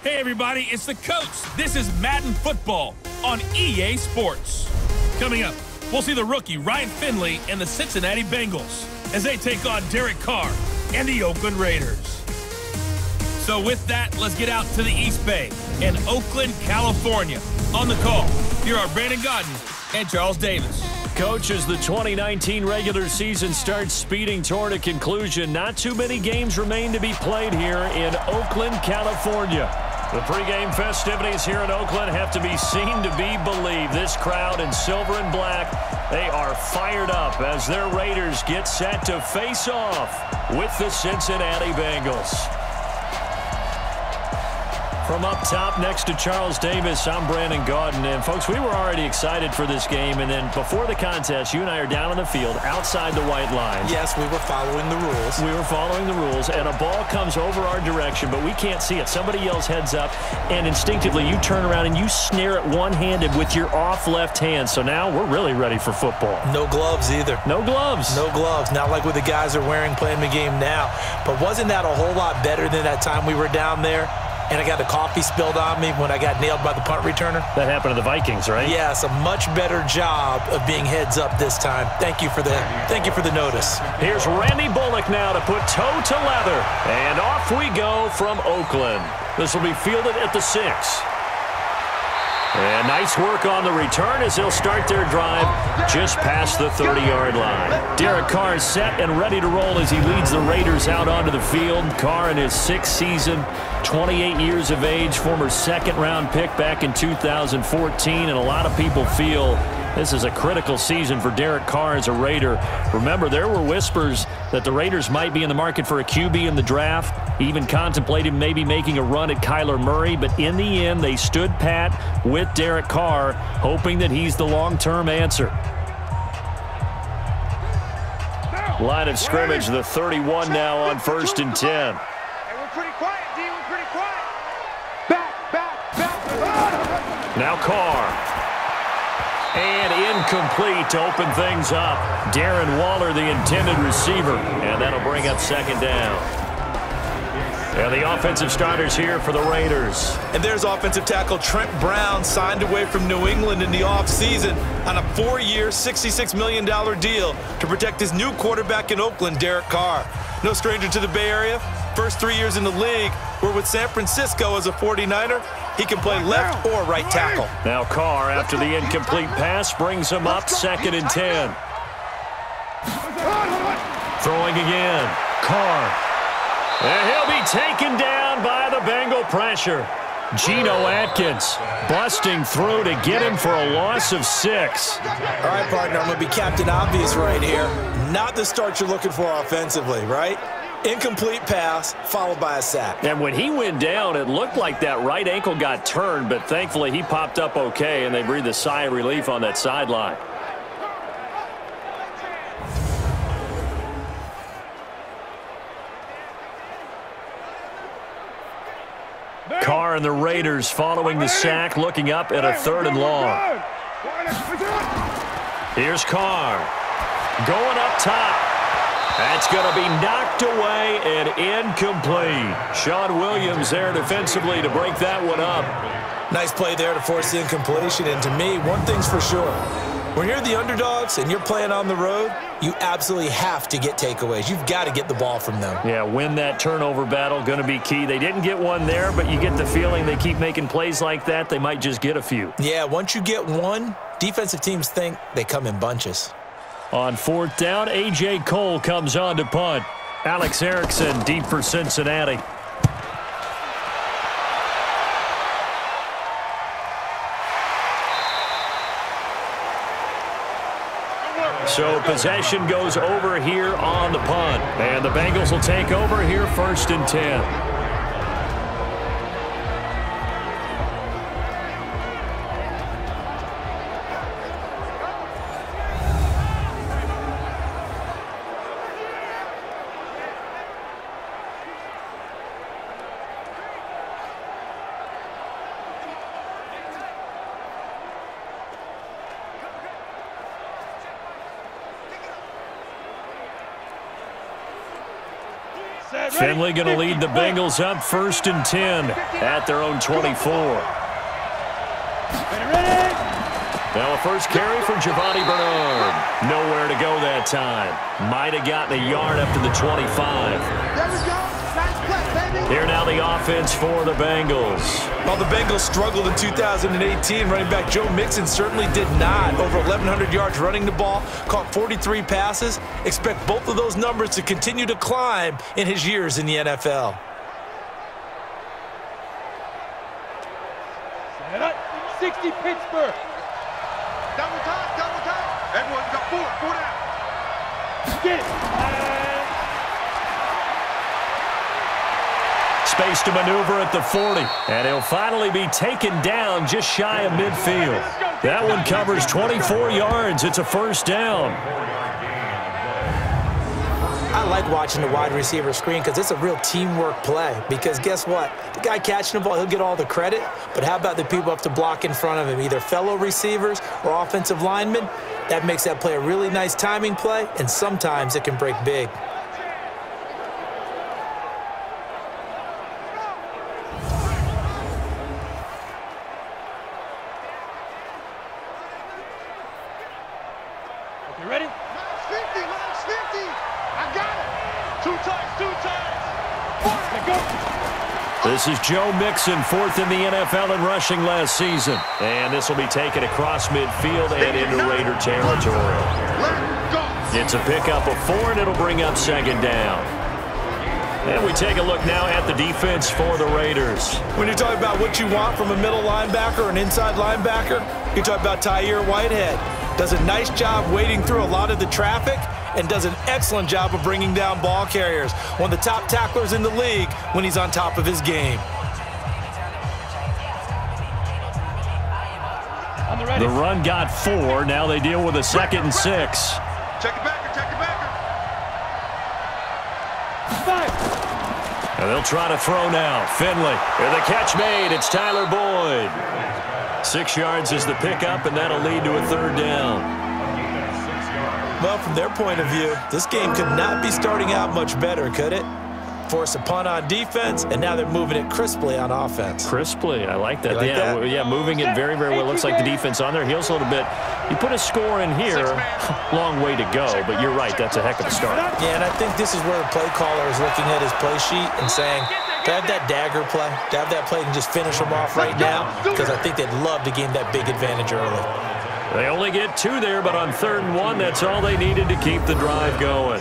Hey everybody, it's the coach. This is Madden Football on EA Sports. Coming up, we'll see the rookie Ryan Finley and the Cincinnati Bengals as they take on Derek Carr and the Oakland Raiders. So with that, let's get out to the East Bay in Oakland, California. On the call, here are Brandon Godden and Charles Davis. Coach, as the 2019 regular season starts speeding toward a conclusion, not too many games remain to be played here in Oakland, California. The pregame festivities here in Oakland have to be seen to be believed. This crowd in silver and black, they are fired up as their Raiders get set to face off with the Cincinnati Bengals. From up top next to Charles Davis, I'm Brandon Godden. And, folks, we were already excited for this game. And then before the contest, you and I are down on the field outside the white line. Yes, we were following the rules. We were following the rules. And a ball comes over our direction, but we can't see it. Somebody yells heads up, and instinctively you turn around and you snare it one-handed with your off left hand. So now we're really ready for football. No gloves either. No gloves. No gloves. Not like what the guys are wearing playing the game now. But wasn't that a whole lot better than that time we were down there? And I got the coffee spilled on me when I got nailed by the punt returner. That happened to the Vikings, right? Yes, a much better job of being heads up this time. Thank you for the notice. Here's Randy Bullock now to put toe to leather. And off we go from Oakland. This will be fielded at the 6. And nice work on the return as they'll start their drive just past the 30-yard line. Derek Carr is set and ready to roll as he leads the Raiders out onto the field. Carr in his 6th season, 28 years of age, former second-round pick back in 2014. And a lot of people feel this is a critical season for Derek Carr as a Raider. Remember, there were whispers that the Raiders might be in the market for a QB in the draft. Even contemplated maybe making a run at Kyler Murray, but in the end, they stood pat with Derek Carr, hoping that he's the long-term answer. Line of scrimmage, the 31 now on 1st and 10. Hey, we're pretty quiet, D. We're pretty quiet. Back. Now Carr. And incomplete to open things up. Darren Waller, the intended receiver. And that'll bring up 2nd down. And the offensive starters here for the Raiders. And there's offensive tackle Trent Brown, signed away from New England in the offseason on a 4-year, $66 million deal to protect his new quarterback in Oakland, Derek Carr. No stranger to the Bay Area. First 3 years in the league were with San Francisco as a 49er. He can play left or right tackle. Now Carr, after the incomplete pass, brings him up 2nd and 10. Throwing again. Carr. And he'll be taken down by the Bengal pressure. Geno Atkins busting through to get him for a loss of 6. All right, partner, I'm going to be Captain Obvious right here. Not the start you're looking for offensively, right? Incomplete pass followed by a sack. And when he went down, it looked like that right ankle got turned, but thankfully he popped up okay, and they breathed a sigh of relief on that sideline. Carr and the Raiders following the sack, looking up at a 3rd and long. Here's Carr. Going up top. That's going to be knocked away and incomplete. Sean Williams there defensively to break that one up. Nice play there to force the incompletion. And to me, one thing's for sure. When you're the underdogs and you're playing on the road, you absolutely have to get takeaways. You've got to get the ball from them. Yeah, win that turnover battle, going to be key. They didn't get one there, but you get the feeling they keep making plays like that, they might just get a few. Yeah, once you get one, defensive teams think they come in bunches. On 4th down, A.J. Cole comes on to punt. Alex Erickson deep for Cincinnati. So possession goes over here on the punt. And the Bengals will take over here 1st and 10. Finley going to lead the Bengals up 1st and 10 at their own 24. Now a first carry for Giovanni Bernard. Nowhere to go that time. Might have gotten a yard up to the 25. There we go. Nice play, baby. Here now the offense for the Bengals. While the Bengals struggled in 2018, running back Joe Mixon certainly did not. Over 1,100 yards running the ball, caught 43 passes. Expect both of those numbers to continue to climb in his years in the NFL. 60 Pittsburgh. Double time, double time. Everyone got four down. Get it. Space to maneuver at the 40. And he'll finally be taken down just shy of midfield. That one covers 24 yards. It's a first down. I like watching the wide receiver screen because it's a real teamwork play. Because guess what? The guy catching the ball, he'll get all the credit. But how about the people up to block in front of him, either fellow receivers or offensive linemen? That makes that play a really nice timing play, and sometimes it can break big. You ready? Last 50, last 50. I got it. Two times. Go. This is Joe Mixon, 4th in the NFL in rushing last season. And this will be taken across midfield and into Raider territory. Let go. It's a pickup of 4, and it'll bring up 2nd down. And we take a look now at the defense for the Raiders. When you're talking about what you want from a middle linebacker or an inside linebacker, you're talking about Tyre Whitehead. Does a nice job wading through a lot of the traffic and does an excellent job of bringing down ball carriers. One of the top tacklers in the league when he's on top of his game. The run got 4. Now they deal with a 2nd and 6. Check it backer, check it backer. 5. And they'll try to throw now. Finley. And the catch made. It's Tyler Boyd. 6 yards is the pickup, and that'll lead to a 3rd down. Well, from their point of view, this game could not be starting out much better, could it? Force a punt on defense, and now they're moving it crisply on offense. Crisply, I like that. Like yeah, that? yeah, moving it very, very well. Looks like the defense on their heels a little bit. You put a score in here, long way to go, but you're right, that's a heck of a start. Yeah, and I think this is where the play caller is looking at his play sheet and saying, to have that dagger play, to have that play and just finish them off right now, because I think they'd love to gain that big advantage early. They only get 2 there, but on 3rd and 1, that's all they needed to keep the drive going.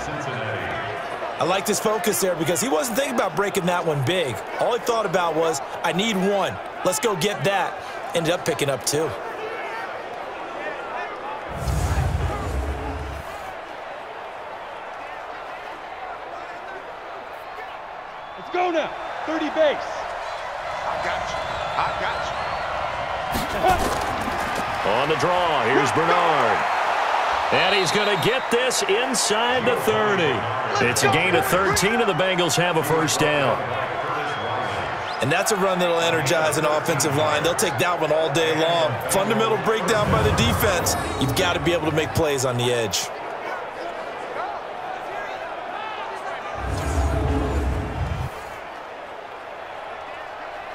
I like this focus there because he wasn't thinking about breaking that one big. All he thought about was, I need 1. Let's go get that. Ended up picking up 2. Let's go now. 30 base. I got you. On the draw, here's Bernard. And he's going to get this inside the 30. It's a gain of 13, and the Bengals have a first down. And that's a run that'll energize an offensive line. They'll take that one all day long. Fundamental breakdown by the defense. You've got to be able to make plays on the edge.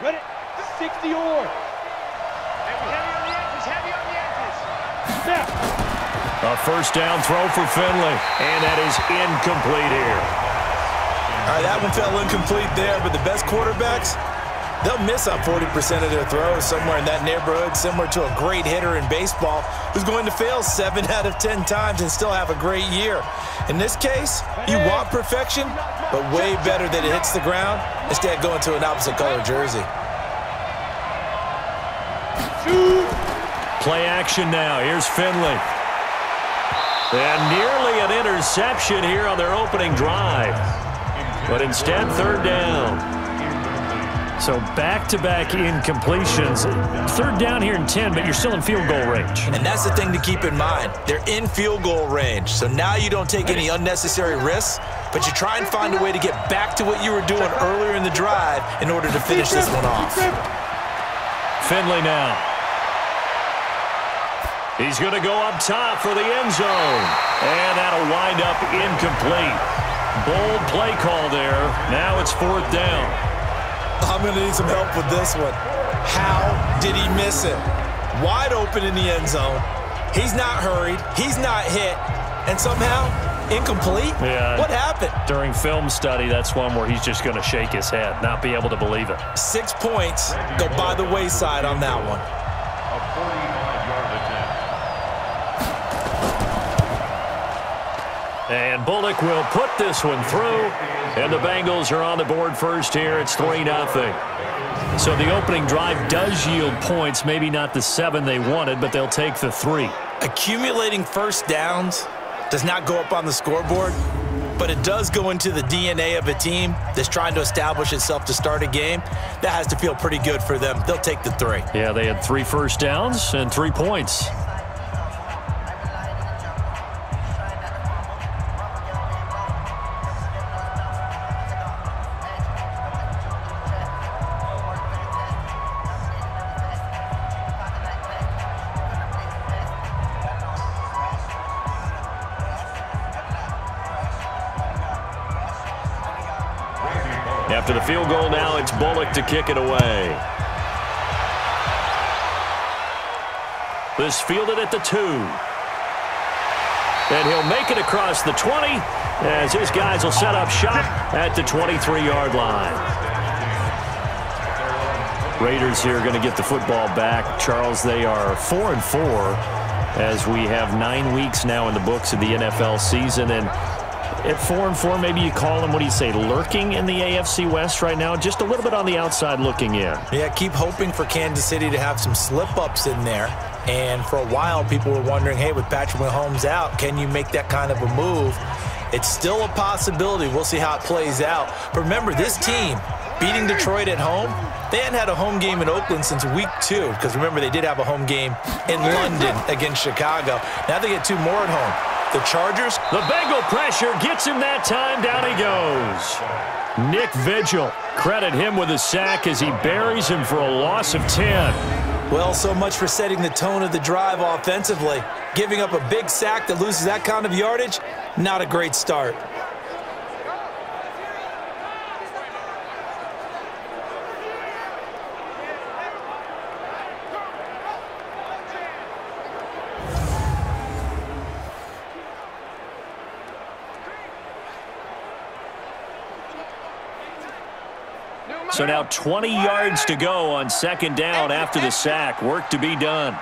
Ready? 60 or. Heavy on the edges. Snap. A first down throw for Finley, and that is incomplete here. All right, that one fell incomplete there, but the best quarterbacks, they'll miss on 40% of their throws somewhere in that neighborhood, similar to a great hitter in baseball who's going to fail 7 out of 10 times and still have a great year. In this case, you want perfection, but way better that it hits the ground instead of going to an opposite color jersey. Play action now. Here's Finley. And nearly an interception here on their opening drive. But instead, 3rd down. So back-to-back incompletions. 3rd down here in 10, but you're still in field goal range. And that's the thing to keep in mind. They're in field goal range. So now you don't take any unnecessary risks, but you try and find a way to get back to what you were doing earlier in the drive in order to finish this one off. Finley now. He's going to go up top for the end zone. And that'll wind up incomplete. Bold play call there. Now it's 4th down. I'm going to need some help with this one. How did he miss it? Wide open in the end zone. He's not hurried. He's not hit. And somehow, incomplete? Yeah. What happened? During film study, that's one where he's just going to shake his head, not be able to believe it. 6 points go by the wayside on that one. A 45-yard attempt. And Bullock will put this one through. And the Bengals are on the board first here. It's 3-0. So the opening drive does yield points, maybe not the 7 they wanted, but they'll take the 3. Accumulating first downs does not go up on the scoreboard, but it does go into the DNA of a team that's trying to establish itself to start a game. That has to feel pretty good for them. They'll take the 3. Yeah, they had 3 first downs and 3 points. After the field goal now, it's Bullock to kick it away. This fielded at the 2. And he'll make it across the 20 as his guys will set up shop at the 23-yard line. Raiders here going to get the football back. Charles, they are 4-4 as we have 9 weeks now in the books of the NFL season. And at 4-4, maybe you call them, what do you say, lurking in the AFC West right now? Just a little bit on the outside looking in. Yeah, keep hoping for Kansas City to have some slip-ups in there. And for a while, people were wondering, hey, with Patrick Mahomes out, can you make that kind of a move? It's still a possibility. We'll see how it plays out. But remember, this team beating Detroit at home, they hadn't had a home game in Oakland since week 2. Because remember, they did have a home game in London against Chicago. Now they get 2 more at home. The Chargers. The Bengal pressure gets him that time. Down he goes. Nick Vigil. Credit him with a sack as he buries him for a loss of 10. Well, so much for setting the tone of the drive offensively. Giving up a big sack that loses that kind of yardage, not a great start. So now 20 yards to go on 2nd down after the sack. Work to be done.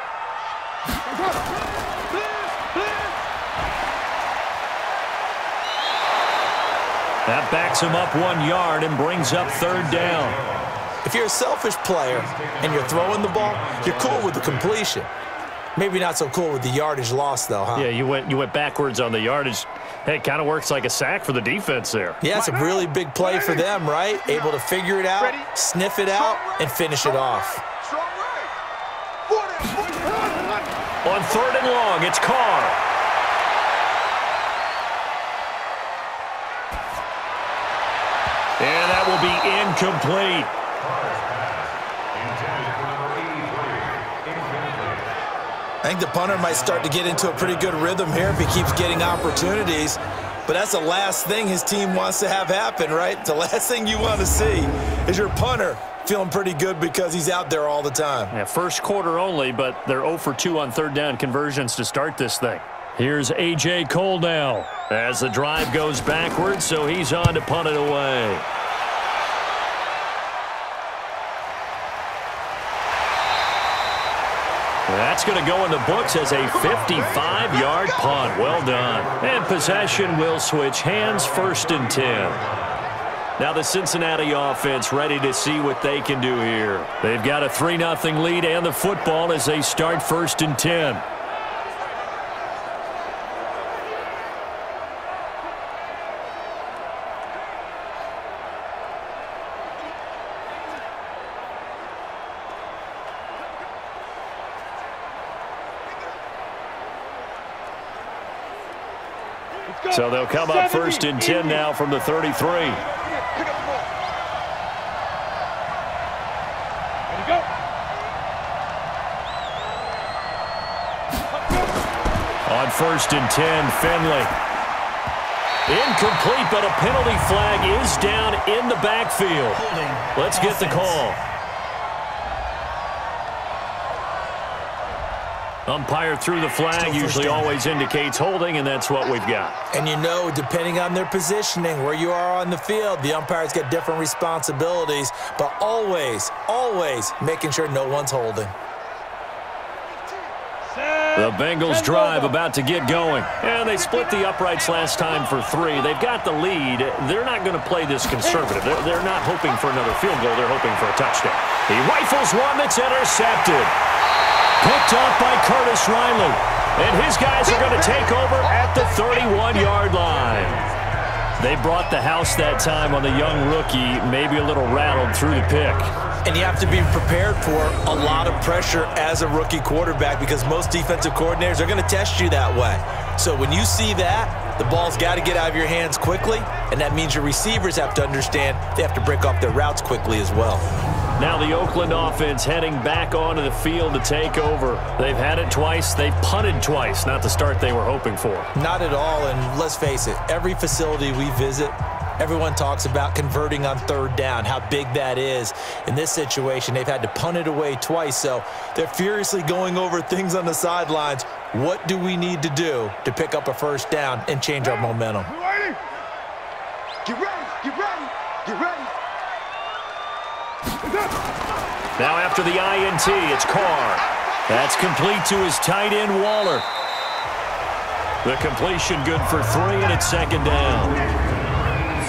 That backs him up 1 yard and brings up 3rd down. If you're a selfish player and you're throwing the ball, you're cool with the completion. Maybe not so cool with the yardage loss, though, huh? Yeah, you went backwards on the yardage. Hey, it kind of works like a sack for the defense there. Yeah, it's a really big play for them, right? Able to figure it out, sniff it out, and finish it off. On 3rd and long, it's Carr. And that will be incomplete. I think the punter might start to get into a pretty good rhythm here if he keeps getting opportunities. But that's the last thing his team wants to have happen, right? The last thing you want to see is your punter feeling pretty good because he's out there all the time. Yeah, first quarter only, but they're 0 for 2 on 3rd down conversions to start this thing. Here's A.J. Cole now as the drive goes backwards, so he's on to punt it away. That's going to go in the books as a 55-yard punt. Well done. And possession will switch hands, 1st and 10. Now the Cincinnati offense ready to see what they can do here. They've got a 3-0 lead and the football as they start 1st and 10. So they'll come up 1st and 10 now from the 33. On 1st and 10, Finley. Incomplete, but a penalty flag is down in the backfield. Let's get the call. Umpire threw the flag, usually always indicates holding, and that's what we've got. And you know, depending on their positioning, where you are on the field, the umpires get different responsibilities, but always, always making sure no one's holding. The Bengals drive about to get going. And they split the uprights last time for 3. They've got the lead. They're not going to play this conservative. They're not hoping for another field goal. They're hoping for a touchdown. He rifles one that's intercepted. Picked up by Curtis Riley. And his guys are going to take over at the 31-yard line. They brought the house that time on the young rookie, maybe a little rattled through the pick. And you have to be prepared for a lot of pressure as a rookie quarterback because most defensive coordinators are going to test you that way. So when you see that, the ball's got to get out of your hands quickly, and that means your receivers have to understand they have to break off their routes quickly as well. Now the Oakland offense heading back onto the field to take over. They've had it twice. They've punted twice. Not the start they were hoping for. Not at all, and let's face it, every facility we visit, everyone talks about converting on 3rd down, how big that is. In this situation, they've had to punt it away twice, so they're furiously going over things on the sidelines. What do we need to do to pick up a 1st down and change our momentum? Get ready, get ready, get ready. Now after the INT, it's Carr. That's complete to his tight end, Waller. The completion good for 3, and it's 2nd down.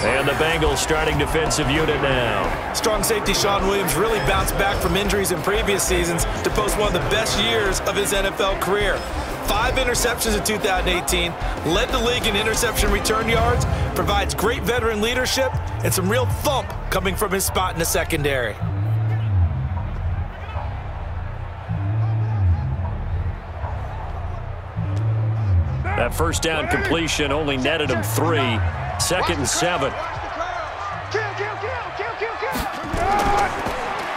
And the Bengals starting defensive unit now. Strong safety Sean Williams really bounced back from injuries in previous seasons to post one of the best years of his NFL career. 5 interceptions in 2018, led the league in interception return yards, provides great veteran leadership, and some real thump coming from his spot in the secondary. That 1st down completion only netted him 3. 2nd and 7.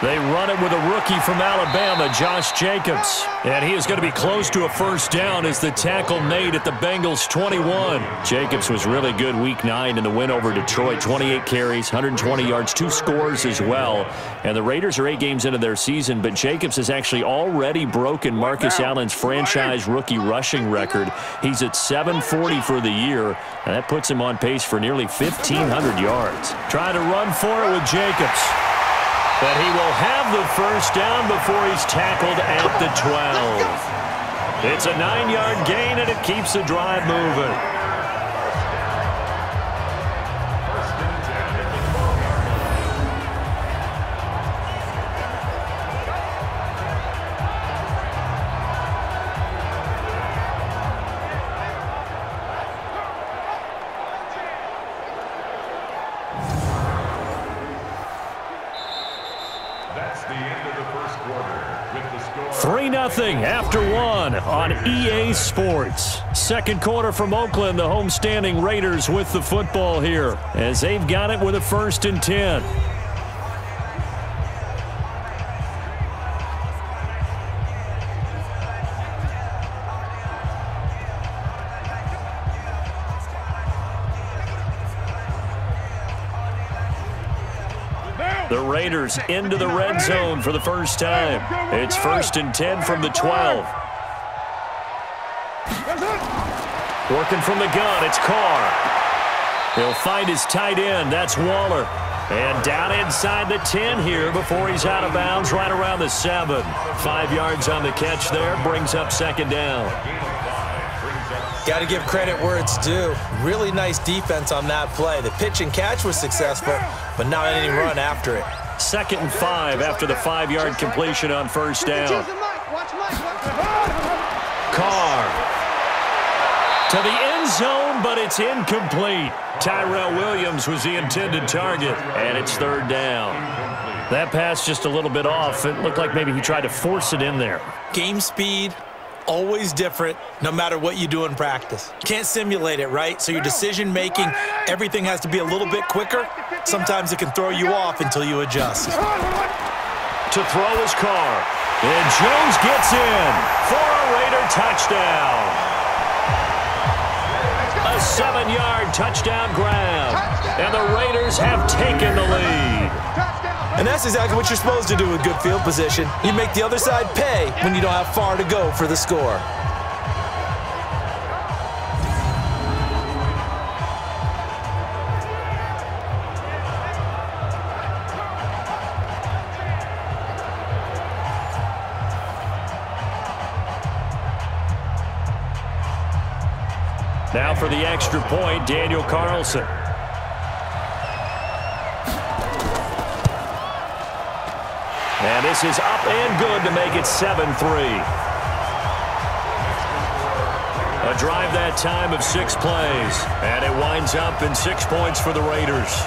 They run it with a rookie from Alabama, Josh Jacobs. And he is going to be close to a 1st down as the tackle made at the Bengals 21. Jacobs was really good week 9 in the win over Detroit. 28 carries, 120 yards, 2 scores as well. And the Raiders are 8 games into their season, but Jacobs has actually already broken Marcus Allen's franchise rookie rushing record. He's at 740 for the year, and that puts him on pace for nearly 1,500 yards. Trying to run for it with Jacobs. But he will have the 1st down before he's tackled at the 12. It's a 9-yard gain, and it keeps the drive moving. That's the end of the 1st quarter with the score 3-0 after 1 on EA Sports. 2nd quarter from Oakland, the homestanding Raiders with the football here as they've got it with a 1st and 10. The Raiders into the red zone for the first time. It's 1st and 10 from the 12. Working from the gun, it's Carr. He'll find his tight end, that's Waller. And down inside the 10 here before he's out of bounds right around the 7. 5 yards on the catch there, brings up 2nd down. Got to give credit where it's due. Really nice defense on that play. The pitch and catch was successful, but not any run after it. 2nd and 5 after the 5-yard completion on 1st down. Carr to the end zone, but it's incomplete. Tyrell Williams was the intended target, and it's 3rd down. That pass just a little bit off. It looked like maybe he tried to force it in there. Game speed, always different, no matter what you do in practice. Can't simulate it, right? So your decision-making, everything has to be a little bit quicker. Sometimes it can throw you off until you adjust. To throw his Carr. And Jones gets in for a Raider touchdown. A 7-yard touchdown grab. And the Raiders have taken the lead. And that's exactly what you're supposed to do with good field position. You make the other side pay when you don't have far to go for the score. Now for the extra point, Daniel Carlson. And this is up and good to make it 7-3. A drive that time of 6 plays. And it winds up in 6 points for the Raiders.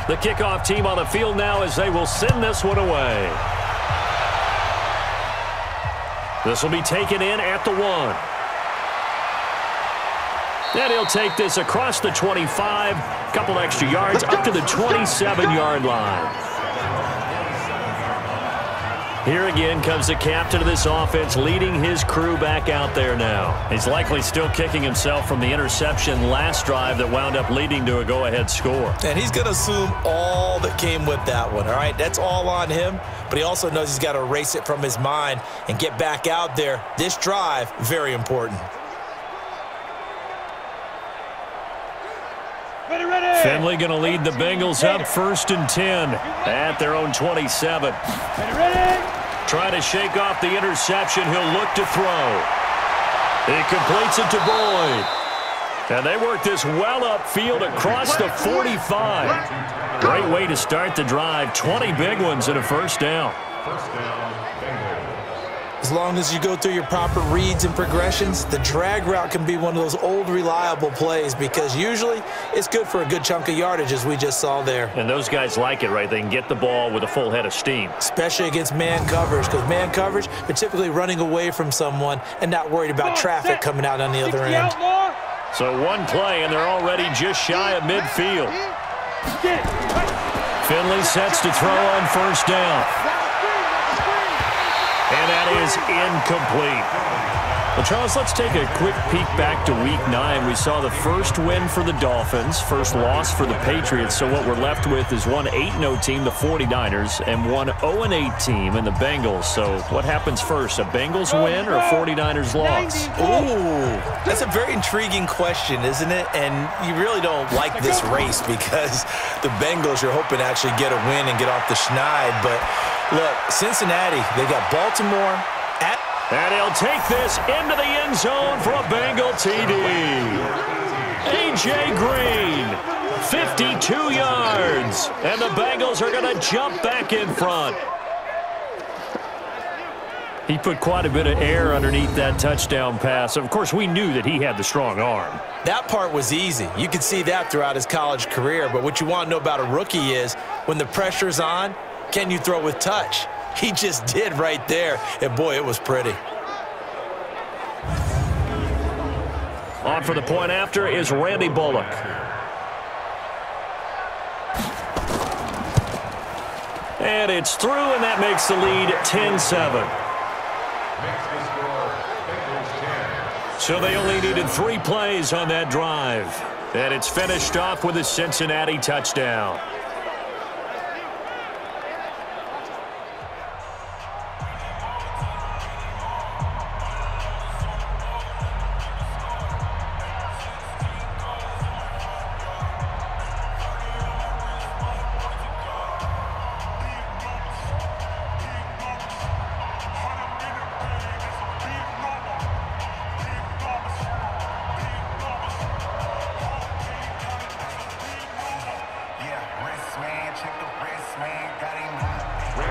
The kickoff team on the field now as they will send this one away. This will be taken in at the 1. And he'll take this across the 25, couple extra yards up to the 27-yard line. Here again comes the captain of this offense, leading his crew back out there now. He's likely still kicking himself from the interception last drive that wound up leading to a go-ahead score. And he's going to assume all that came with that one, all right? That's all on him, but he also knows he's got to erase it from his mind and get back out there. This drive, very important. Finley going to lead the Bengals up 1st and 10 at their own 27. Trying to shake off the interception. He'll look to throw. He completes it to Boyd. And they work this well upfield across the 45. Great way to start the drive. 20 big ones and a first down. First down, Bengals. As long as you go through your proper reads and progressions, the drag route can be one of those old reliable plays because usually it's good for a good chunk of yardage as we just saw there. And those guys like it, right? They can get the ball with a full head of steam. Especially against man coverage because man coverage, they're typically running away from someone and not worried about traffic coming out on the other end. So one play and they're already just shy of midfield. Finley sets to throw on first down. And that is incomplete. Well, Charles, let's take a quick peek back to Week 9. We saw the first win for the Dolphins, first loss for the Patriots. So what we're left with is one 8-0 team, the 49ers, and one 0-8 team in the Bengals. So what happens first, a Bengals win or a 49ers loss? Ooh, that's a very intriguing question, isn't it? And you really don't like this race because the Bengals, you're hoping to actually get a win and get off the schneid. But look, Cincinnati, they got Baltimore at. And he'll take this into the end zone for a Bengal TD. A.J. Green, 52 yards. And the Bengals are going to jump back in front. He put quite a bit of air underneath that touchdown pass. Of course, we knew that he had the strong arm. That part was easy. You could see that throughout his college career. But what you want to know about a rookie is when the pressure's on, can you throw with touch? He just did right there, and boy, it was pretty. On for the point after is Randy Bullock. And it's through, and that makes the lead 10-7. So they only needed 3 plays on that drive. And it's finished off with a Cincinnati touchdown.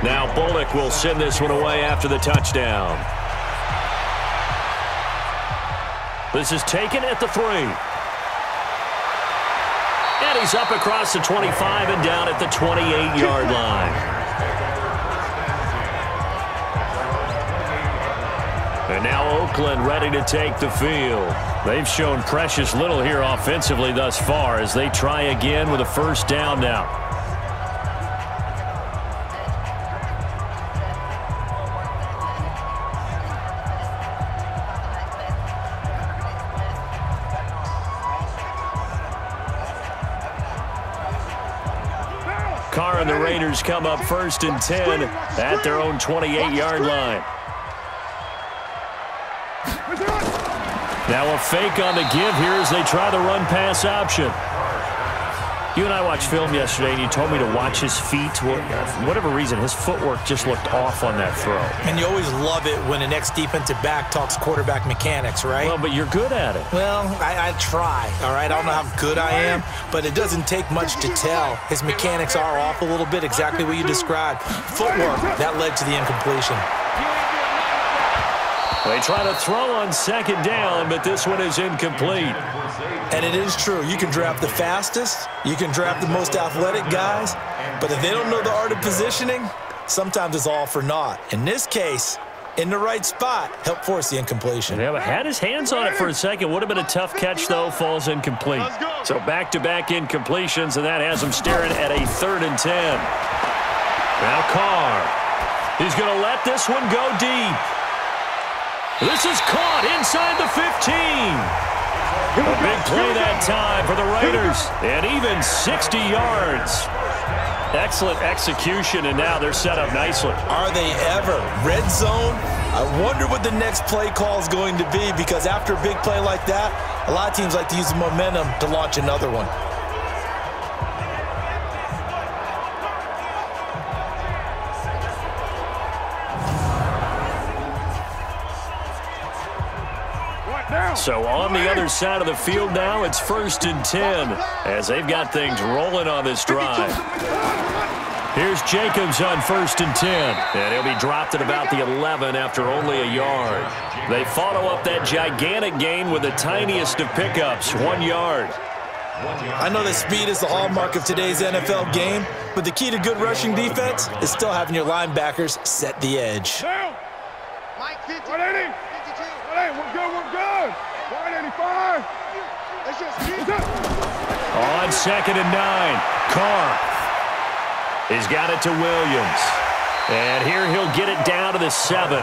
Now Bullock will send this one away after the touchdown. This is taken at the 3. And he's up across the 25 and down at the 28-yard line. And now Oakland ready to take the field. They've shown precious little here offensively thus far as they try again with a first down now. Carr and the Raiders come up 1st and 10 at their own 28-yard line. Now a fake on the give here as they try the run-pass option. You and I watched film yesterday, and you told me to watch his feet. For whatever reason, his footwork just looked off on that throw. And you always love it when the next defensive back talks quarterback mechanics, right? Well, but you're good at it. Well, I try, all right? I don't know how good I am, but it doesn't take much to tell. His mechanics are off a little bit, exactly what you described. Footwork, that led to the incompletion. They try to throw on 2nd down, but this one is incomplete. And it is true. You can draft the fastest. You can draft the most athletic guys. But if they don't know the art of positioning, sometimes it's all for naught. In this case, in the right spot, helped force the incompletion. Yeah, but had his hands on it for a second. Would have been a tough catch, though. Falls incomplete. So back-to-back incompletions, and that has him staring at a 3rd and 10. Now Carr. He's going to let this one go deep. This is caught inside the 15. A big play that time for the Raiders, and even 60 yards. Excellent execution, and now they're set up nicely. Are they ever? Red zone? I wonder what the next play call is going to be, because after a big play like that, a lot of teams like to use the momentum to launch another one. So on the other side of the field now, it's 1st and 10 as they've got things rolling on this drive. Here's Jacobs on 1st and 10, and he'll be dropped at about the 11 after only a yard. They follow up that gigantic gain with the tiniest of pickups, 1 yard. I know that speed is the hallmark of today's NFL game, but the key to good rushing defense is still having your linebackers set the edge. Mike 50. 180. 52. We're good. 185. Let's just keep it. On 2nd and 9, Carr. He's got it to Williams. And here he'll get it down to the 7.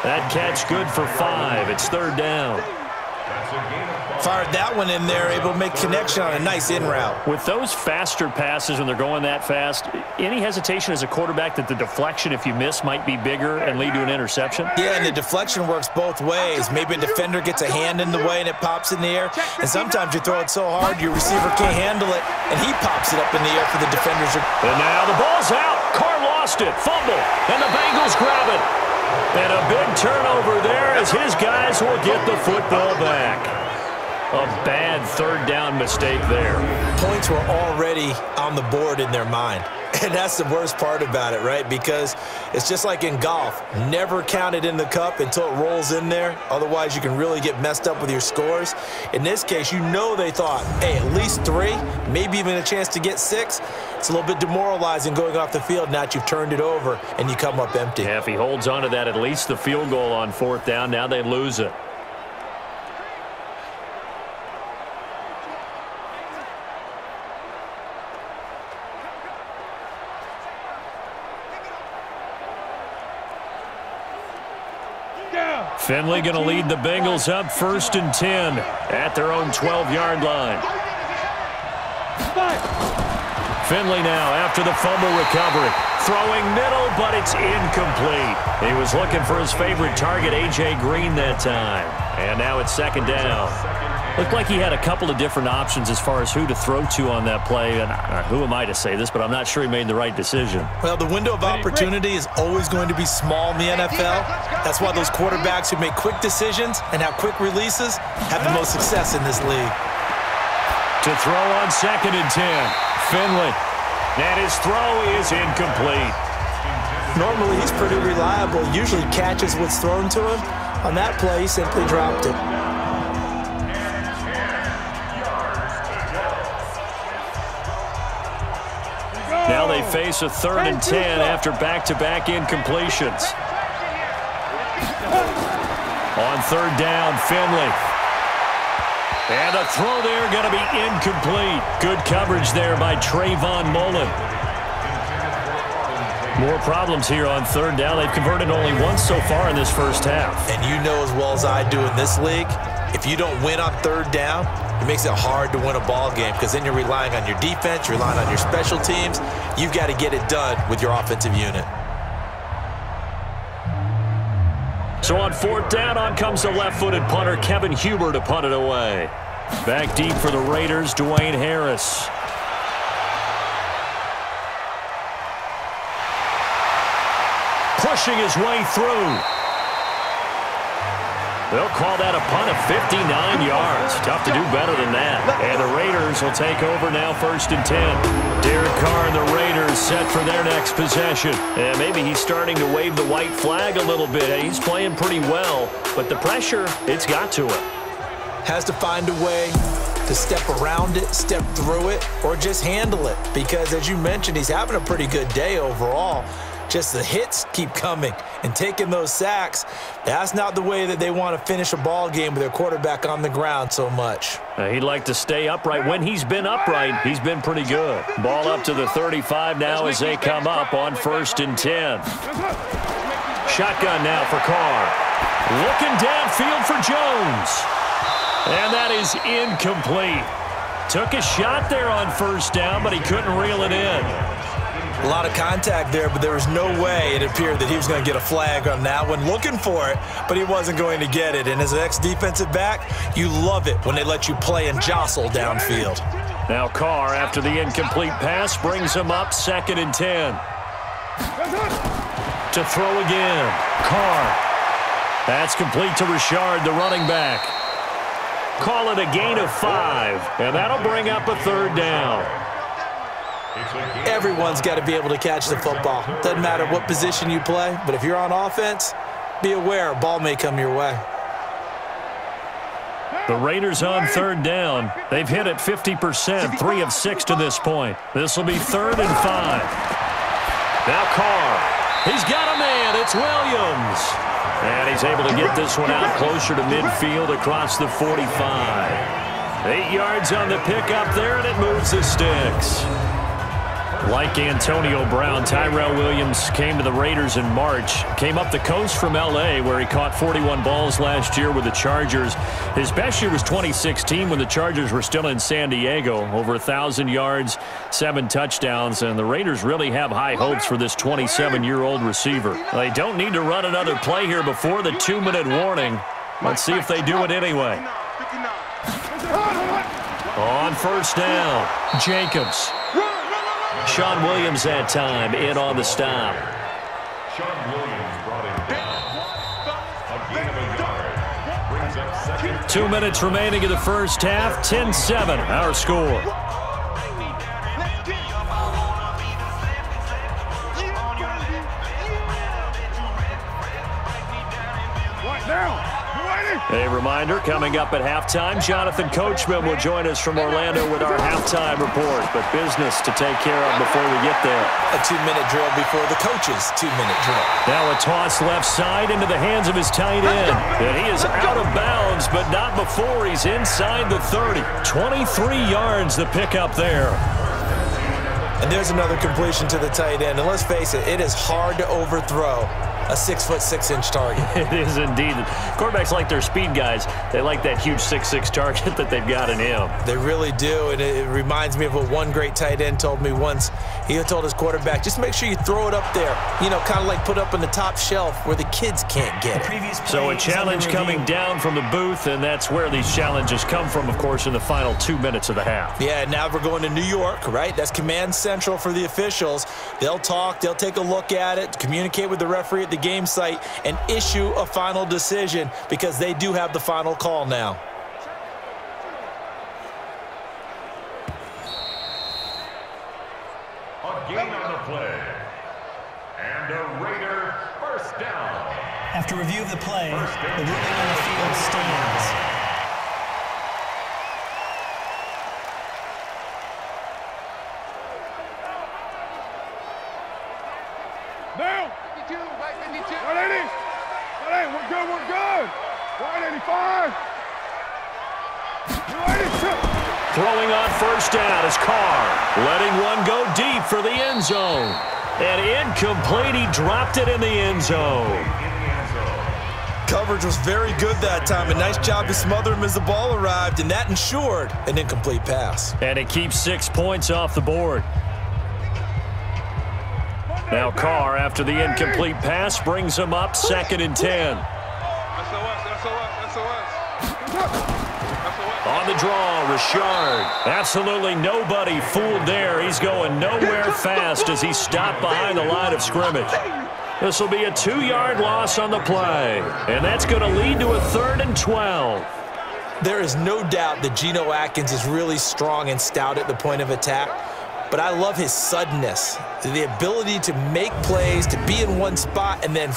That catch good for 5. It's 3rd down. Fired that one in there, able to make connection on a nice in route. With those faster passes when they're going that fast, any hesitation as a quarterback that the deflection, if you miss, might be bigger and lead to an interception? Yeah, and the deflection works both ways. Maybe a defender gets a hand in the way and it pops in the air. And sometimes you throw it so hard your receiver can't handle it, and he pops it up in the air for the defenders. And now the ball's out. Carr lost it. Fumble. And the Bengals grab it. And a big turnover there as his guys will get the football back. A bad 3rd down mistake there. Points were already on the board in their mind. And that's the worst part about it, right? Because it's just like in golf. Never count it in the cup until it rolls in there. Otherwise, you can really get messed up with your scores. In this case, you know they thought, hey, at least 3, maybe even a chance to get 6. It's a little bit demoralizing going off the field now that you've turned it over and you come up empty. Yeah, if he holds on to that, at least the field goal on 4th down, now they lose it. Finley going to lead the Bengals up 1st and 10 at their own 12-yard line. Finley now after the fumble recovery. Throwing middle, but it's incomplete. He was looking for his favorite target, A.J. Green, that time. And now it's 2nd down. Looked like he had a couple of different options as far as who to throw to on that play. And who am I to say this, but I'm not sure he made the right decision. Well, the window of opportunity is always going to be small in the NFL. That's why those quarterbacks who make quick decisions and have quick releases have the most success in this league. To throw on 2nd and 10, Finley. And his throw is incomplete. Normally, he's pretty reliable. Usually catches what's thrown to him. On that play, he simply dropped it. Now they face a 3rd and 10 after back-to-back incompletions. On 3rd down, Finley. And a throw there going to be incomplete. Good coverage there by Trayvon Mullen. More problems here on 3rd down. They've converted only once so far in this first half. And you know as well as I do in this league, if you don't win on 3rd down, it makes it hard to win a ball game because then you're relying on your defense, you're relying on your special teams. You've got to get it done with your offensive unit. So on 4th down, on comes the left-footed punter, Kevin Huber, to punt it away. Back deep for the Raiders, Dwayne Harris. Pushing his way through. They'll call that a punt of 59 yards. Tough to do better than that. And the Raiders will take over now, 1st and 10. Derek Carr and the Raiders set for their next possession. And maybe he's starting to wave the white flag a little bit. He's playing pretty well, but the pressure, it's got to him. Has to find a way to step around it, step through it, or just handle it. Because as you mentioned, he's having a pretty good day overall. Just the hits keep coming and taking those sacks. That's not the way that they want to finish a ball game with their quarterback on the ground so much. He'd like to stay upright. When he's been upright, he's been pretty good. Ball up to the 35 now as they come up on 1st and 10. Shotgun now for Carr. Looking downfield for Jones. And that is incomplete. Took a shot there on 1st down, but he couldn't reel it in. A lot of contact there, but there was no way it appeared that he was going to get a flag on that one. Looking for it, but he wasn't going to get it. And as an ex-defensive back, you love it when they let you play and jostle downfield. Now Carr, after the incomplete pass, brings him up 2nd and 10. To throw again. Carr. That's complete to Richard, the running back. Call it a gain of 5, and that'll bring up a 3rd down. Everyone's got to be able to catch the football. Doesn't matter what position you play, but if you're on offense, be aware a ball may come your way. The Raiders on 3rd down. They've hit it 50%, 3 of 6 to this point. This will be 3rd and 5. Now Carr. He's got a man. It's Williams. And he's able to get this one out closer to midfield across the 45. 8 yards on the pickup there, and it moves the sticks. Like Antonio Brown, Tyrell Williams came to the Raiders in March. Came up the coast from L.A., where he caught 41 balls last year with the Chargers. His best year was 2016 when the Chargers were still in San Diego. Over 1,000 yards, 7 touchdowns, and the Raiders really have high hopes for this 27-year-old receiver. They don't need to run another play here before the 2-minute warning. Let's see if they do it anyway. On 1st down, Jacobs. Sean Williams that time in on the stop. Sean Williams brought him down. A gain of a yard. Brings up 2nd. 2 minutes remaining in the first half. 10-7, our score. A reminder, coming up at halftime, Jonathan Coachman will join us from Orlando with our halftime report. But business to take care of before we get there. A 2-minute drill before the coach's 2-minute drill. Now a toss left side into the hands of his tight end. And he is out of bounds, but not before he's inside the 30. 23 yards the pickup there. And there's another completion to the tight end. And let's face it, it is hard to overthrow a 6'6" target. It is indeed. Quarterbacks like their speed guys. They like that huge 6'6" target that they've got in him. They really do, and it reminds me of what one great tight end told me once. He told his quarterback, just make sure you throw it up there. You know, kind of like put up on the top shelf where the kids can't get it. So a challenge coming down from the booth, and that's where these challenges come from, of course, in the final 2 minutes of the half. Yeah, now we're going to New York, right? That's command central for the officials. They'll talk, they'll take a look at it, communicate with the referee at the game site, and issue a final decision because they do have the final call now. A gain on the play. And a After review of the play, the ruling on the field stands. Now! 52, right 52. 180. 180, we're good, we're good. 185. 182. Throwing on first down is Carr, letting one go deep for the end zone. And incomplete, he dropped it in the end zone. Coverage was very good that time. A nice job to smother him as the ball arrived, and that ensured an incomplete pass. And it keeps 6 points off the board. Now Carr, after the incomplete pass, brings him up 2nd and 10. On the draw, Richard. Absolutely nobody fooled there. He's going nowhere fast as he's stopped behind the line of scrimmage. This will be a 2-yard loss on the play, and that's going to lead to a 3rd and 12. There is no doubt that Geno Atkins is really strong and stout at the point of attack, but I love his suddenness, the ability to make plays, to be in one spot, and then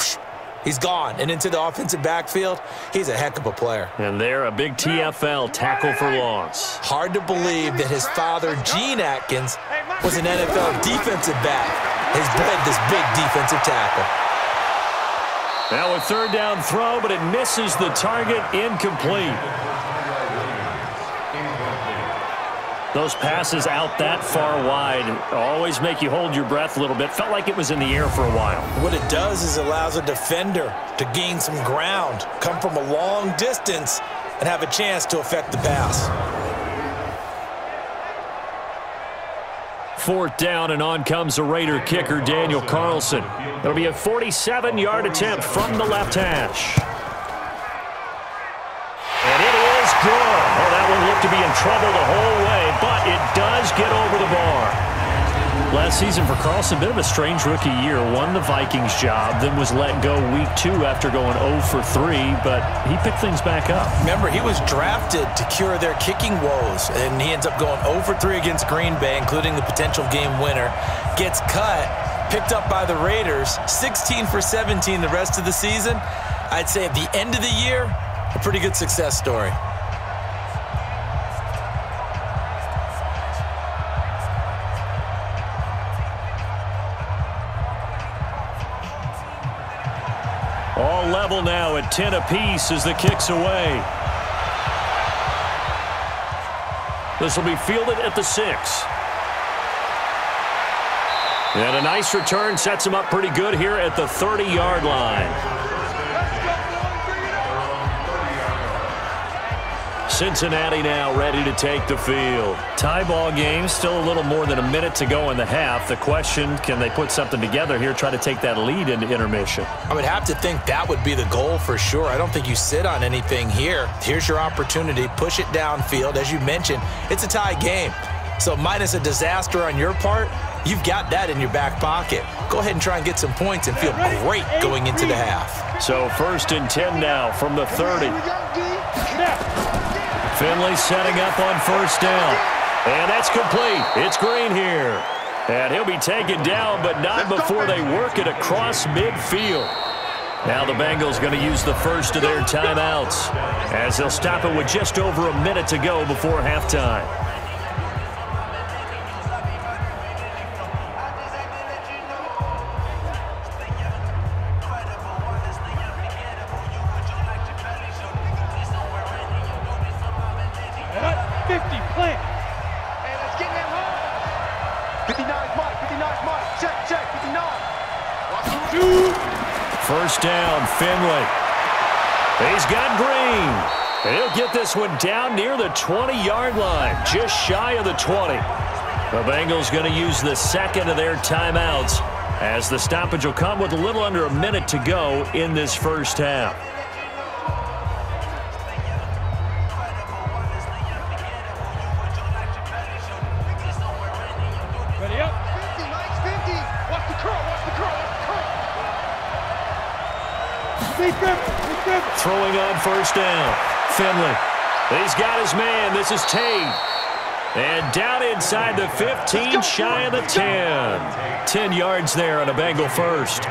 he's gone and into the offensive backfield. He's a heck of a player. And there, a big TFL tackle for loss. Hard to believe that his father, Gene Atkins, was an NFL defensive back. Has bred this big defensive tackle. Now a 3rd down throw, but it misses the target, incomplete. Those passes out that far wide always make you hold your breath a little bit. Felt like it was in the air for a while. What it does is allows a defender to gain some ground, come from a long distance, and have a chance to affect the pass. 4th down, and on comes the Raider kicker, Daniel Carlson. It'll be a 47-yard attempt from the left hash. And it is good. Oh, that one looked to be in trouble the whole way, but it does get over the bar. Last season for Carlson, a bit of a strange rookie year. Won the Vikings job, then was let go week 2 after going 0 for 3, but he picked things back up. Remember, he was drafted to cure their kicking woes, and he ends up going 0 for 3 against Green Bay, including the potential game winner. Gets cut, picked up by the Raiders, 16 for 17 the rest of the season. I'd say at the end of the year, a pretty good success story. All level now at 10 apiece as the kick's away. This will be fielded at the 6. And a nice return sets him up pretty good here at the 30-yard line. Cincinnati now ready to take the field. Tie ball game, still a little more than a minute to go in the half. The question, can they put something together here, try to take that lead into intermission? I would have to think that would be the goal for sure. I don't think you sit on anything here. Here's your opportunity. Push it downfield. As you mentioned, it's a tie game. So minus a disaster on your part, you've got that in your back pocket. Go ahead and try and get some points and feel great going into the half. So 1st and 10 now from the 30. Finley setting up on 1st down. And that's complete. It's Green here. And he'll be taken down, but not before they work it across midfield. Now the Bengals going to use the first of their timeouts as they'll stop it with just over a minute to go before halftime. First down, Finley. He's got Green. And he'll get this one down near the 20-yard line, just shy of the 20. The Bengals going to use the 2nd of their timeouts as the stoppage will come with a little under a minute to go in this first half. Ready up. 50, Mike, 50. Watch the curl, watch the curl, watch the curl. Throwing on first down. Finley. He's got his man. This is Tate. And down inside the 15, shy of the 10. 10 yards there on a Bengal first.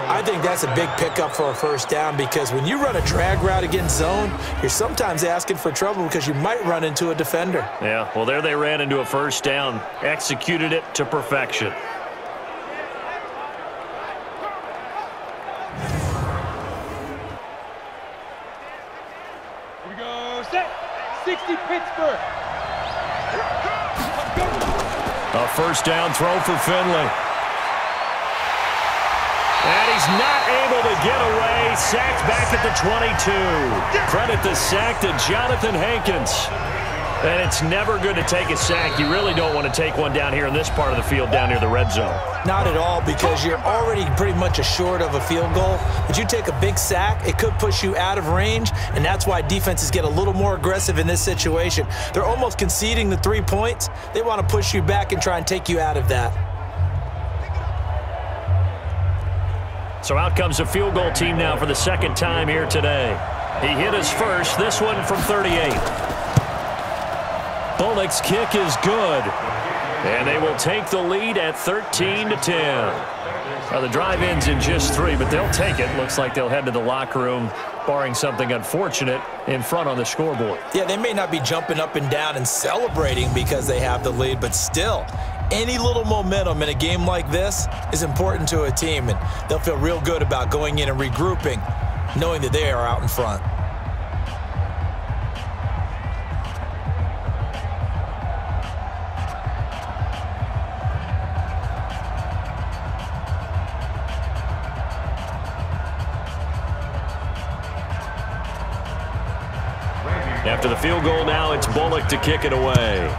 I I think that's a big pickup for a first down because when you run a drag route against zone, you're sometimes asking for trouble because you might run into a defender. Yeah, well, there they ran into a first down, executed it to perfection. Here we go, set, 60 Pittsburgh. A first down throw for Finley. And he's not able to get away. Sacked back at the 22. Credit the sack to Jonathan Hankins. And it's never good to take a sack. You really don't want to take one down here in this part of the field down near the red zone. Not at all, because you're already pretty much assured of a field goal. But you take a big sack, it could push you out of range, and that's why defenses get a little more aggressive in this situation. They're almost conceding the 3 points. They want to push you back and try and take you out of that. So out comes a field goal team now for the second time here today. He hit his first, this one from 38. Bullock's kick is good. And they will take the lead at 13-10. Now the drive ends in just 3, but they'll take it. Looks like they'll head to the locker room, barring something unfortunate in front on the scoreboard. Yeah, they may not be jumping up and down and celebrating because they have the lead, but still, any little momentum in a game like this is important to a team, and they'll feel real good about going in and regrouping, knowing that they are out in front. After the field goal now, it's Bullock to kick it away.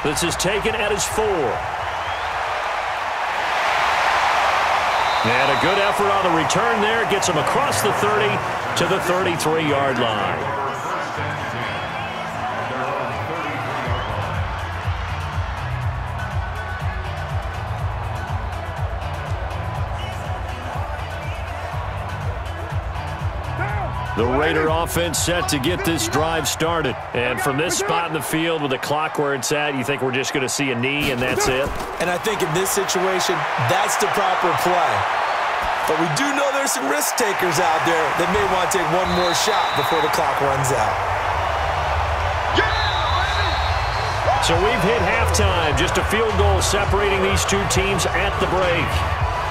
This is taken at his 4. And a good effort on the return there. Gets him across the 30 to the 33-yard line. The Raider offense set to get this drive started. And from this spot in the field with the clock where it's at, you think we're just going to see a knee and that's it? And I think in this situation, that's the proper play. But we do know there's some risk takers out there that may want to take one more shot before the clock runs out. So we've hit halftime. Just a field goal separating these two teams at the break.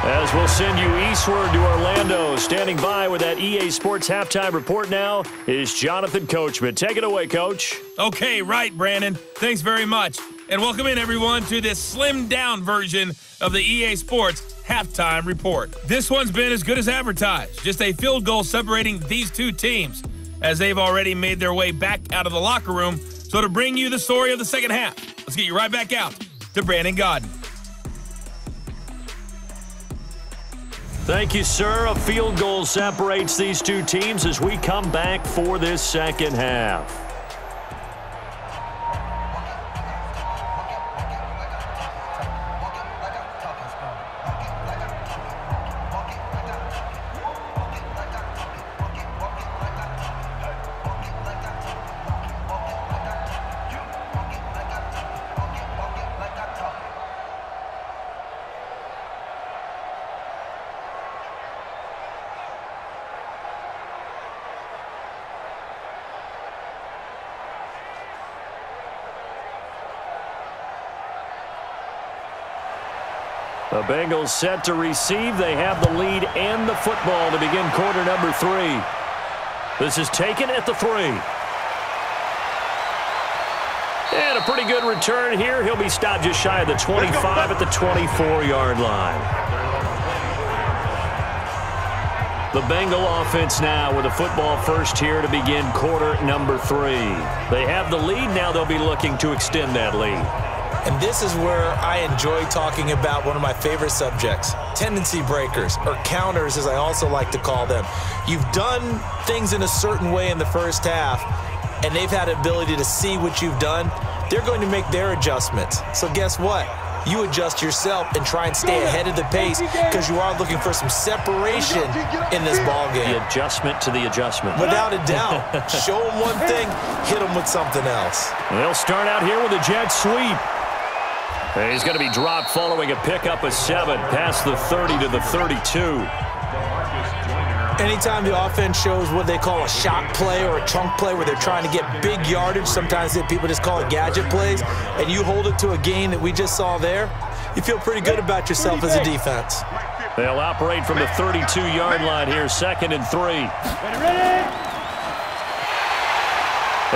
As we'll send you eastward to Orlando. Standing by with that EA Sports halftime report now is Jonathan Coachman. Take it away, Coach. Okay, right, Brandon. Thanks very much. And welcome in, everyone, to this slimmed-down version of the EA Sports halftime report. This one's been as good as advertised. Just a field goal separating these two teams, as they've already made their way back out of the locker room. So to bring you the story of the second half, let's get you right back out to Brandon Godden. Thank you, sir. A field goal separates these two teams as we come back for this second half. The Bengals set to receive. They have the lead and the football to begin quarter number 3. This is taken at the 3. And a pretty good return here. He'll be stopped just shy of the 25 at the 24-yard line. The Bengal offense now with the football first here to begin quarter number 3. They have the lead. Now they'll be looking to extend that lead. And this is where I enjoy talking about one of my favorite subjects, tendency breakers, or counters as I also like to call them. You've done things in a certain way in the first half, and they've had the ability to see what you've done. They're going to make their adjustments. So guess what? You adjust yourself and try and stay ahead of the pace because you are looking for some separation in this ballgame. The adjustment to the adjustment. Without a doubt. Show them one thing, hit them with something else. They'll start out here with a jet sweep. He's going to be dropped following a pickup of 7 past the 30 to the 32. Anytime the offense shows what they call a shock play or a chunk play where they're trying to get big yardage, sometimes people just call it gadget plays, and you hold it to a gain that we just saw there, you feel pretty good about yourself as a defense. They'll operate from the 32-yard line here, 2nd and 3.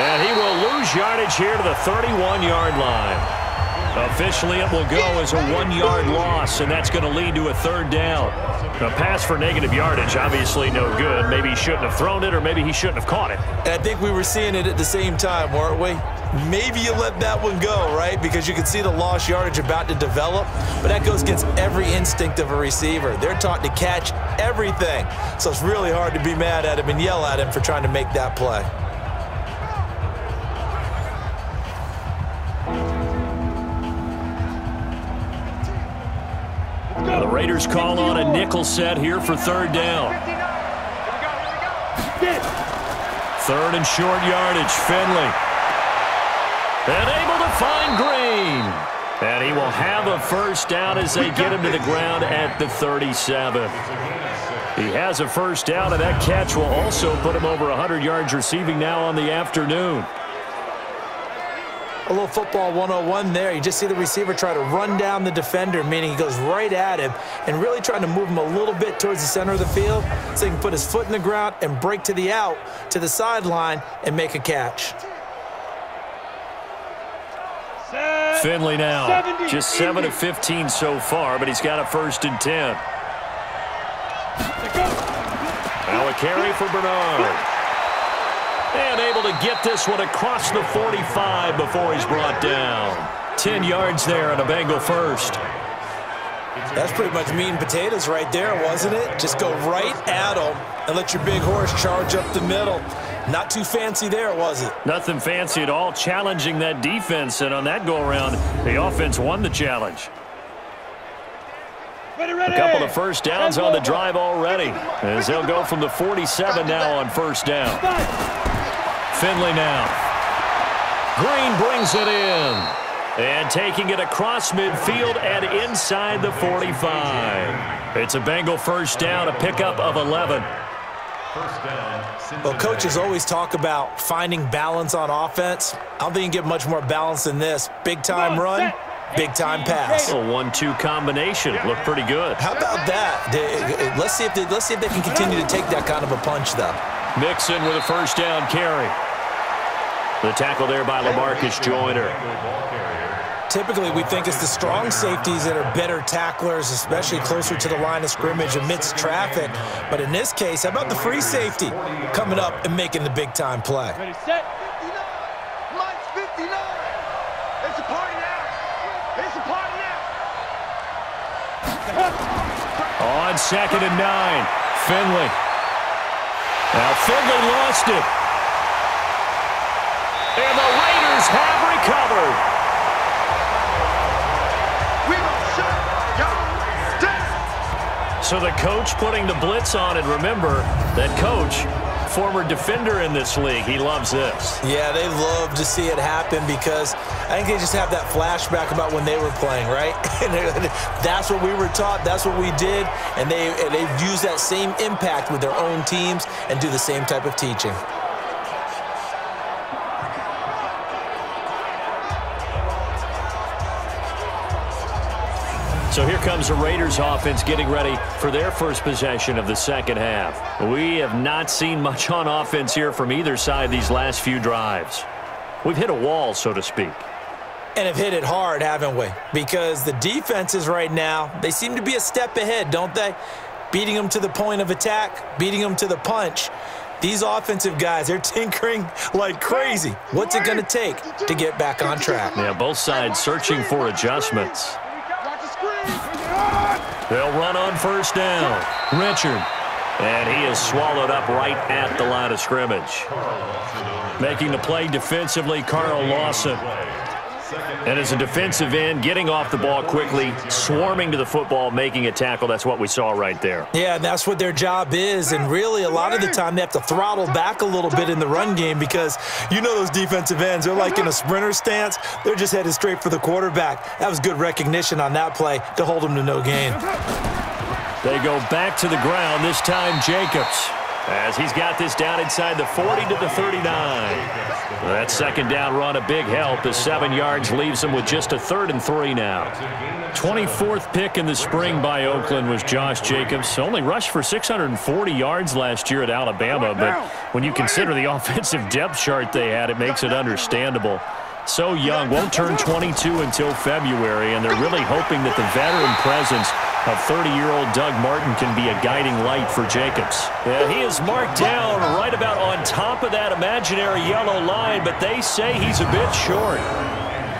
And he will lose yardage here to the 31-yard line. Officially, it will go as a 1-yard loss, and that's going to lead to a 3rd down. A pass for negative yardage, obviously no good. Maybe he shouldn't have thrown it, or maybe he shouldn't have caught it. And I think we were seeing it at the same time, weren't we? Maybe you let that one go, right? Because you can see the lost yardage about to develop, but that goes against every instinct of a receiver. They're taught to catch everything, so it's really hard to be mad at him and yell at him for trying to make that play. The Raiders call on a nickel set here for 3rd down. 3rd and short yardage, Finley. And able to find Green. And he will have a 1st down as they get him to the ground at the 37. He has a 1st down, and that catch will also put him over 100 yards receiving now on the afternoon. A little football 101 there. You just see the receiver try to run down the defender, meaning he goes right at him and really trying to move him a little bit towards the center of the field so he can put his foot in the ground and break to the out, to the sideline, and make a catch. Finley now, just 7 of 15 so far, but he's got a 1st and 10. Now a carry for Bernard. And able to get this one across the 45 before he's brought down. 10 yards there on a Bengal 1st. That's pretty much meat and potatoes right there, wasn't it? Just go right at him and let your big horse charge up the middle. Not too fancy there, was it? Nothing fancy at all, challenging that defense, and on that go-around, the offense won the challenge. A couple of 1st downs on the drive already, as they'll go from the 47 now on 1st down. Finley now. Green brings it in. And taking it across midfield and inside the 45. It's a Bengal 1st down, a pickup of 11. Well, coaches always talk about finding balance on offense. I don't think you can get much more balance than this. Big-time run, big-time pass. A 1-2 combination. Looked pretty good. How about that? Let's see if they can continue to take that kind of a punch, though. Mixon with a 1st down carry. The tackle there by LaMarcus Joyner. Typically, we think it's the strong safeties that are better tacklers, especially closer to the line of scrimmage amidst traffic. But in this case, how about the free safety coming up and making the big-time play? Ready, set. 59. Mike's 59. It's a party now. It's a party now. On 2nd and 9, Finley. Now Finley lost it. And the Raiders have recovered. So the coach putting the blitz on, and remember, that coach, former defender in this league, he loves this. Yeah, they love to see it happen because I think they just have that flashback about when they were playing, right? That's what we were taught, that's what we did, and they've used that same impact with their own teams and do the same type of teaching. So here comes the Raiders offense getting ready for their first possession of the 2nd half. We have not seen much on offense here from either side these last few drives. We've hit a wall, so to speak. And have hit it hard, haven't we? Because the defenses right now, they seem to be a step ahead, don't they? Beating them to the point of attack, beating them to the punch. These offensive guys, they're tinkering like crazy. What's it going to take to get back on track? Yeah, both sides searching for adjustments. They'll run on 1st down. Richard. And he is swallowed up right at the line of scrimmage. Making the play defensively, Carl Lawson. And as a defensive end, getting off the ball quickly, swarming to the football, making a tackle, that's what we saw right there. Yeah, and that's what their job is. And really, a lot of the time, they have to throttle back a little bit in the run game because you know those defensive ends, they're like in a sprinter stance. They're just headed straight for the quarterback. That was good recognition on that play to hold them to no gain. They go back to the ground, this time Jacobs, as he's got this down inside the 40 to the 39. That second down run, a big help. The 7 yards leaves them with just a 3rd and 3 now. 24th pick in the spring by Oakland was Josh Jacobs. Only rushed for 640 yards last year at Alabama, but when you consider the offensive depth chart they had, it makes it understandable. So young, won't turn 22 until February, and they're really hoping that the veteran presence of 30-year-old Doug Martin can be a guiding light for Jacobs. Yeah, he is marked down right about on top of that imaginary yellow line, but they say he's a bit short.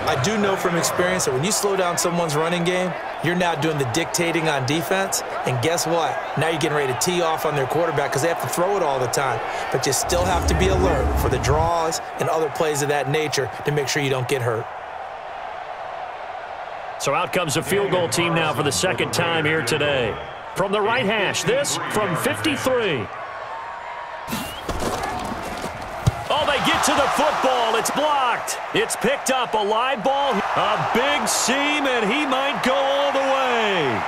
I do know from experience that when you slow down someone's running game, you're now doing the dictating on defense, and guess what? Now you're getting ready to tee off on their quarterback because they have to throw it all the time. But you still have to be alert for the draws and other plays of that nature to make sure you don't get hurt. So out comes a field goal team now for the second time here today. From the right hash, this from 53. Oh, they get to the football. It's blocked. It's picked up. A live ball. A big seam, and he might go all the way.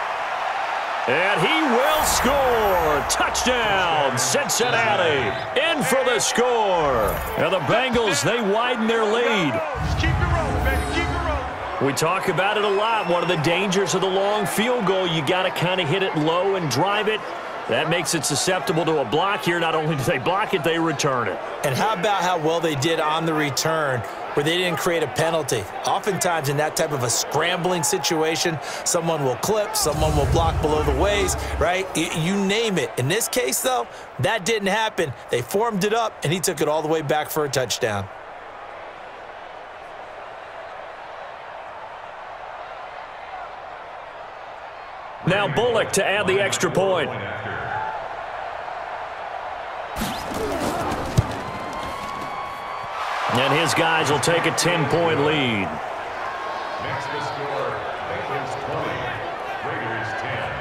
And he will score. Touchdown, Cincinnati. In for the score. And the Bengals, they widen their lead. Keep it rolling, baby. Keep it rolling. We talk about it a lot. One of the dangers of the long field goal, you got to kind of hit it low and drive it. That makes it susceptible to a block here. Not only do they block it, they return it. And how about how well they did on the return where they didn't create a penalty? Oftentimes in that type of a scrambling situation, someone will clip, someone will block below the waist, right? You name it. In this case, though, that didn't happen. They formed it up, and he took it all the way back for a touchdown. Now Bullock to add the extra point. And his guys will take a 10-point lead. Next to score, Bengals 20, Raiders 10.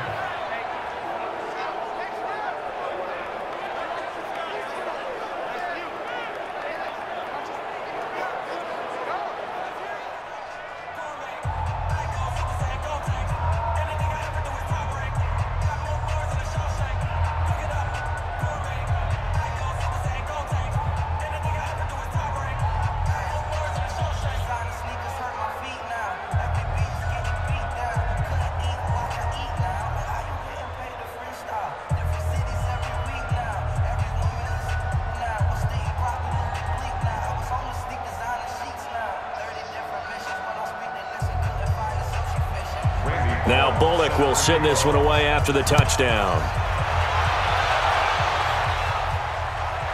Now Bullock will send this one away after the touchdown.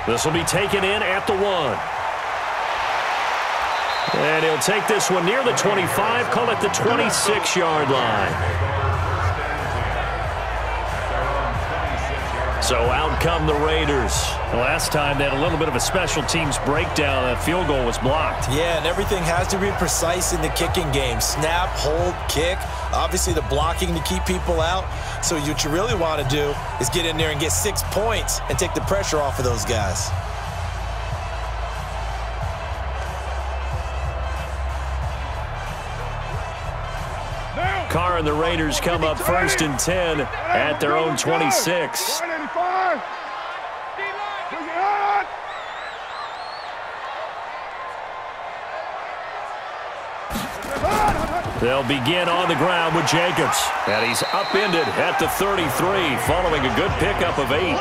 This will be taken in at the 1. And he'll take this one near the 25, call it the 26-yard line. So out come the Raiders. Last time they had a little bit of a special teams breakdown. That field goal was blocked. Yeah, and everything has to be precise in the kicking game. Snap, hold, kick. Obviously the blocking to keep people out. So what you really want to do is get in there and get 6 points and take the pressure off of those guys. Carr and the Raiders come up 1st and 10 at their own 26. They'll begin on the ground with Jacobs. And he's upended at the 33 following a good pickup of 8.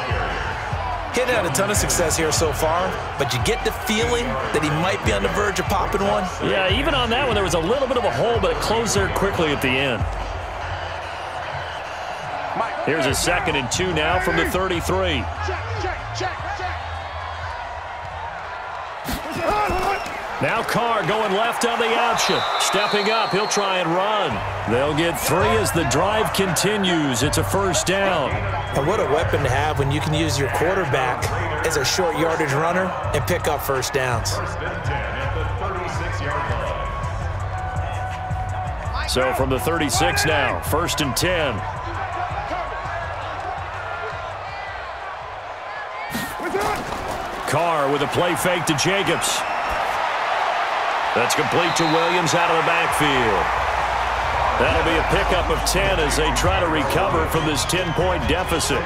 He's had a ton of success here so far, but you get the feeling that he might be on the verge of popping one. Yeah, even on that one, there was a little bit of a hole, but it closed there quickly at the end. Here's a 2nd and 2 now from the 33. Now Carr going left on the option. Stepping up, he'll try and run. They'll get 3 as the drive continues. It's a 1st down. And what a weapon to have when you can use your quarterback as a short yardage runner and pick up 1st downs. 1st and 10 at the 36-yard line. So from the 36 now, 1st and 10. Carr with a play fake to Jacobs. That's complete to Williams out of the backfield. That'll be a pickup of 10 as they try to recover from this 10-point deficit.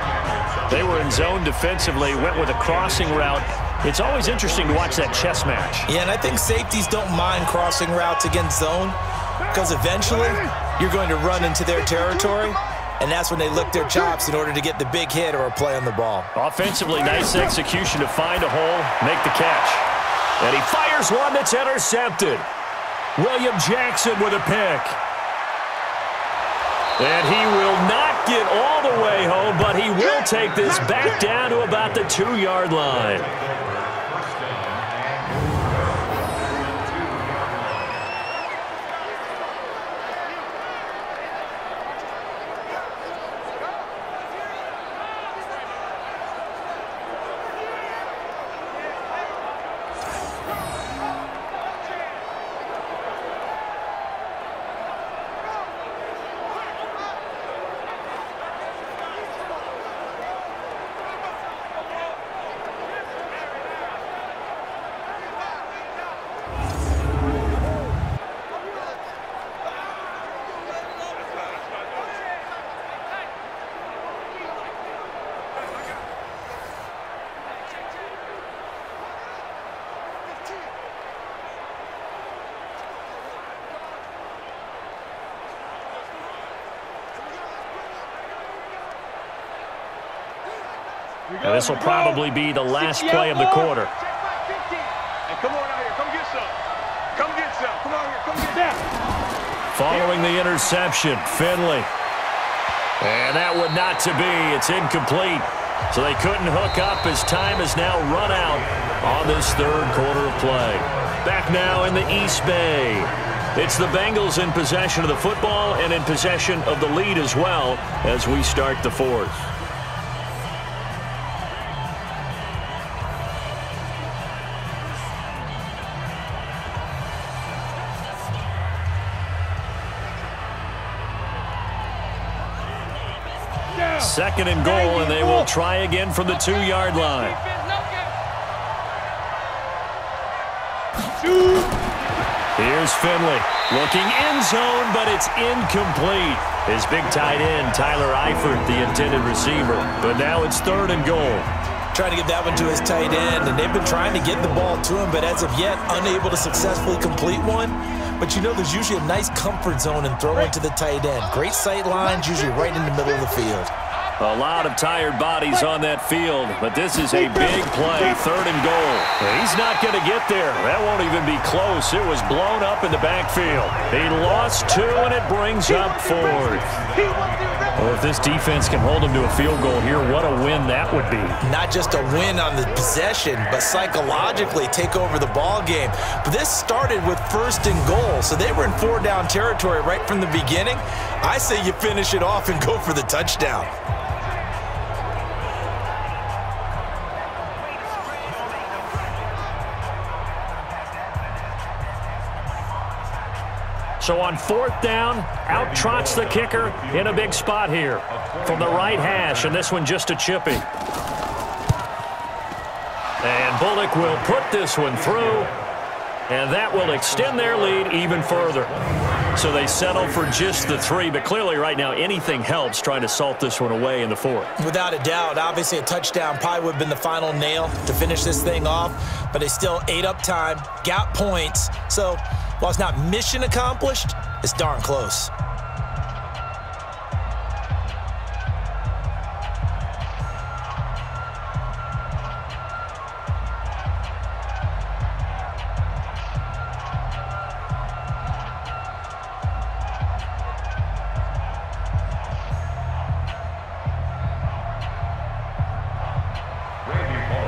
They were in zone defensively, went with a crossing route. It's always interesting to watch that chess match. Yeah, and I think safeties don't mind crossing routes against zone because eventually you're going to run into their territory, and that's when they lick their chops in order to get the big hit or a play on the ball. Offensively, nice execution to find a hole, make the catch. And he fires one that's intercepted. William Jackson with a pick. And he will not get all the way home, but he will take this back down to about the 2-yard line. And this will probably be the last play of the quarter. And come on out here. Come get some. Come get some. Come on here. Come get that. Following the interception, Finley. And that would not to be. It's incomplete. So they couldn't hook up as time has now run out on this 3rd quarter of play. Back now in the East Bay. It's the Bengals in possession of the football and in possession of the lead as well as we start the 4th. Second and goal, and they will try again from the 2-yard line. Here's Finley looking end zone, but it's incomplete. His big tight end, Tyler Eifert, the intended receiver. But now it's 3rd and goal. Trying to get that one to his tight end, and they've been trying to get the ball to him, but as of yet, unable to successfully complete one. But you know there's usually a nice comfort zone in throwing to the tight end. Great sight lines, usually right in the middle of the field. A lot of tired bodies on that field, but this is a big play, 3rd and goal. He's not going to get there. That won't even be close. It was blown up in the backfield. He lost 2, and it brings up 4th. Well, if this defense can hold him to a field goal here, what a win that would be. Not just a win on the possession, but psychologically take over the ball game. But this started with 1st and goal, so they were in 4-down territory right from the beginning. I say you finish it off and go for the touchdown. So on 4th down, out trots the kicker in a big spot here from the right hash, and this one just a chippy. And Bullock will put this one through, and that will extend their lead even further. So they settle for just the 3, but clearly right now anything helps trying to salt this one away in the 4th. Without a doubt, obviously a touchdown probably would have been the final nail to finish this thing off, but they still ate up time, got points. So while it's not mission accomplished, it's darn close.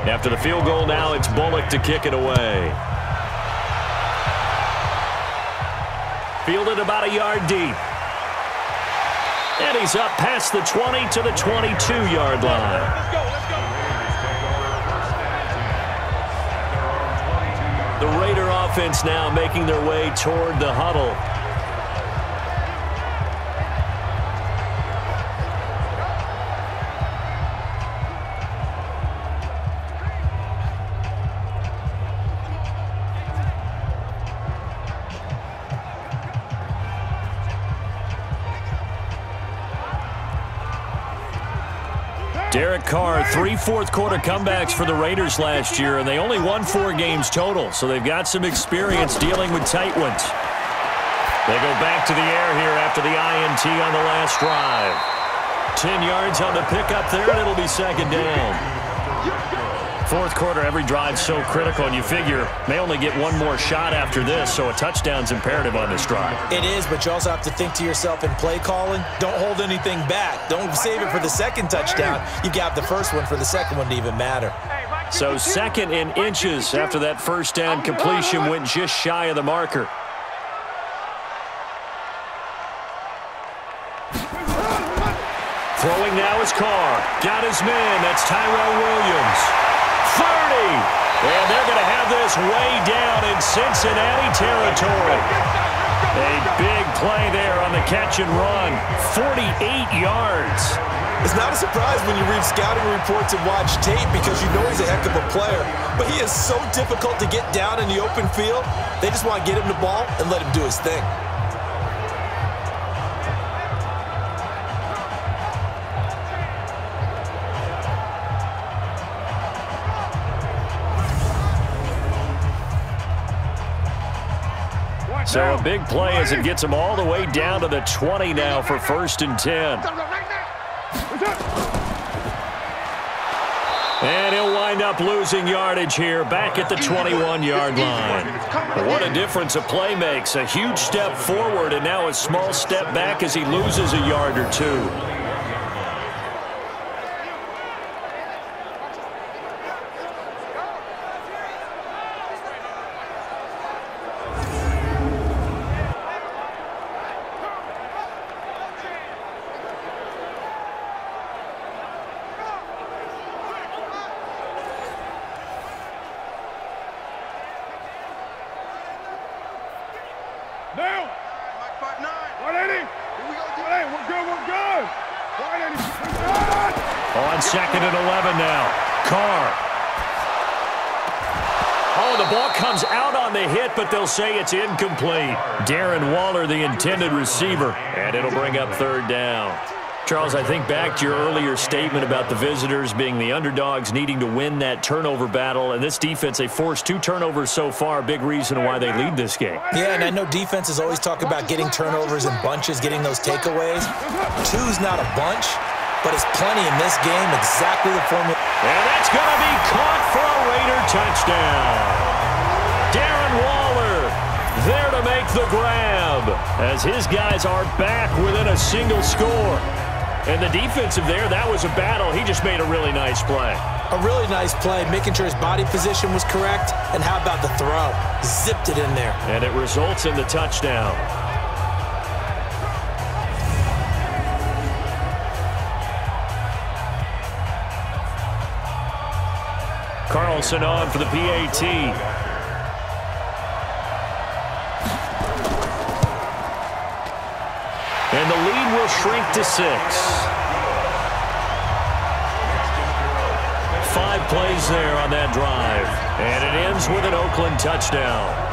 After the field goal now, it's Bullock to kick it away. Fielded about a yard deep. And he's up past the 20 to the 22-yard line. Let's go, let's go. The Raider offense now making their way toward the huddle. Derek Carr, 3 fourth-quarter comebacks for the Raiders last year, and they only won 4 games total, so they've got some experience dealing with tight ones. They go back to the air here after the INT on the last drive. 10 yards on the pickup there, and it'll be second down. Fourth quarter, every drive's so critical, and you figure may only get one more shot after this, so a touchdown's imperative on this drive. It is, but you also have to think to yourself in play calling, don't hold anything back. Don't save it for the second touchdown. You got the first one for the second one to even matter. So second in inches after that first down completion went just shy of the marker. Throwing now is Carr. Got his man. That's Tyrell Williams. 30. And they're going to have this way down in Cincinnati territory. A big play there on the catch and run. 48 yards. It's not a surprise when you read scouting reports and watch tape because you know he's a heck of a player. But he is so difficult to get down in the open field. They just want to get him the ball and let him do his thing. So a big play as it gets him all the way down to the 20 now for 1st and 10. And he'll wind up losing yardage here back at the 21-yard line. What a difference a play makes. A huge step forward and now a small step back as he loses a yard or two. On 2nd and 11 now. Carr. Oh, the ball comes out on the hit, but they'll say it's incomplete. Darren Waller, the intended receiver, and it'll bring up 3rd down. Charles, I think back to your earlier statement about the visitors being the underdogs needing to win that turnover battle, and this defense, they forced 2 turnovers so far, big reason why they lead this game. Yeah, and I know defenses always talk about getting turnovers in bunches, getting those takeaways. 2's not a bunch, but it's plenty in this game, exactly the formula. And that's going to be caught for a Raider touchdown. Darren Waller there to make the grab as his guys are back within a single score. And the defensive there, that was a battle. He just made a really nice play. A really nice play, making sure his body position was correct. And how about the throw? Zipped it in there. And it results in the touchdown. Carlson on for the PAT. And the lead will shrink to 6. 5 plays there on that drive. And it ends with an Oakland touchdown.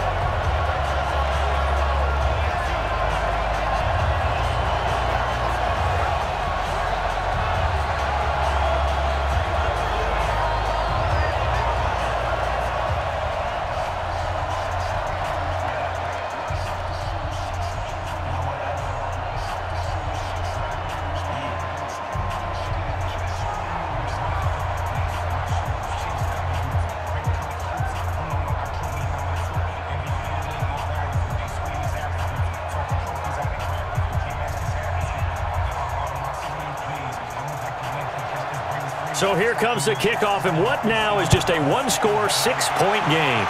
So here comes the kickoff, and what now is just a 1-score, 6-point game.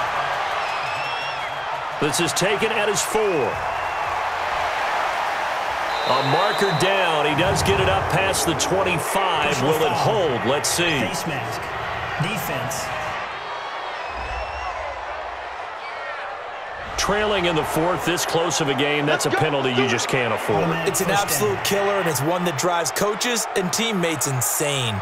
This is taken at his 4. A marker down. He does get it up past the 25. Will it hold? Let's see. Face mask. Defense. Trailing in the 4th, this close of a game, that's a penalty you just can't afford. It's an absolute killer, and it's one that drives coaches and teammates insane.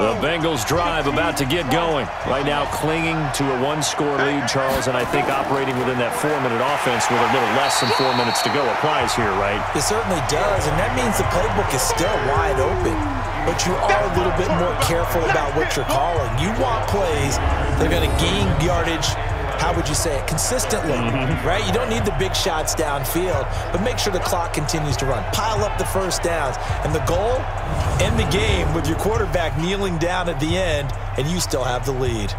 The Bengals drive about to get going. Right now clinging to a one-score lead, Charles, and I think operating within that 4-minute offense with a little less than 4 minutes to go applies here, right? It certainly does, and that means the playbook is still wide open. But you are a little bit more careful about what you're calling. You want plays that are going to gain yardage, how would you say it, consistently, right? You don't need the big shots downfield, but make sure the clock continues to run. Pile up the first downs. And the goal, end the game with your quarterback kneeling down at the end, and you still have the lead.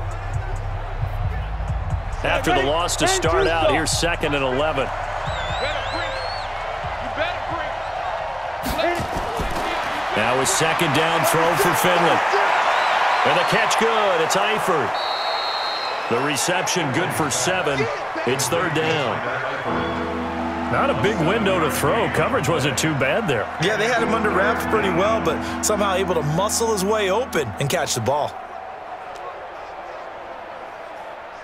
After the loss to start out, here's 2nd and 11. Now a 2nd down throw for Finley. And the catch good. It's Eifert. The reception good for 7. It's 3rd down. Not a big window to throw. Coverage wasn't too bad there. Yeah, they had him under wraps pretty well, but somehow able to muscle his way open and catch the ball.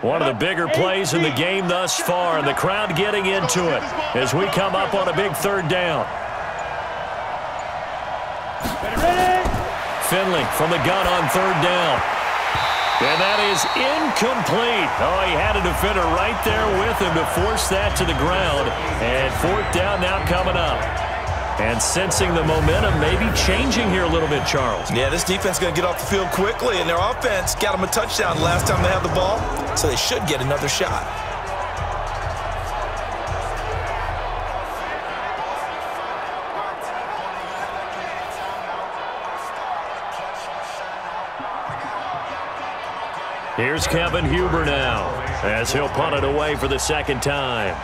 One of the bigger plays in the game thus far, and the crowd getting into it as we come up on a big 3rd down. Finley from the gun on 3rd down. And that is incomplete. Oh, he had a defender right there with him to force that to the ground. And 4th down now coming up. And sensing the momentum maybe changing here a little bit, Charles. Yeah, this defense is going to get off the field quickly, and their offense got them a touchdown last time they had the ball, so they should get another shot. Here's Kevin Huber now as he'll punt it away for the 2nd time.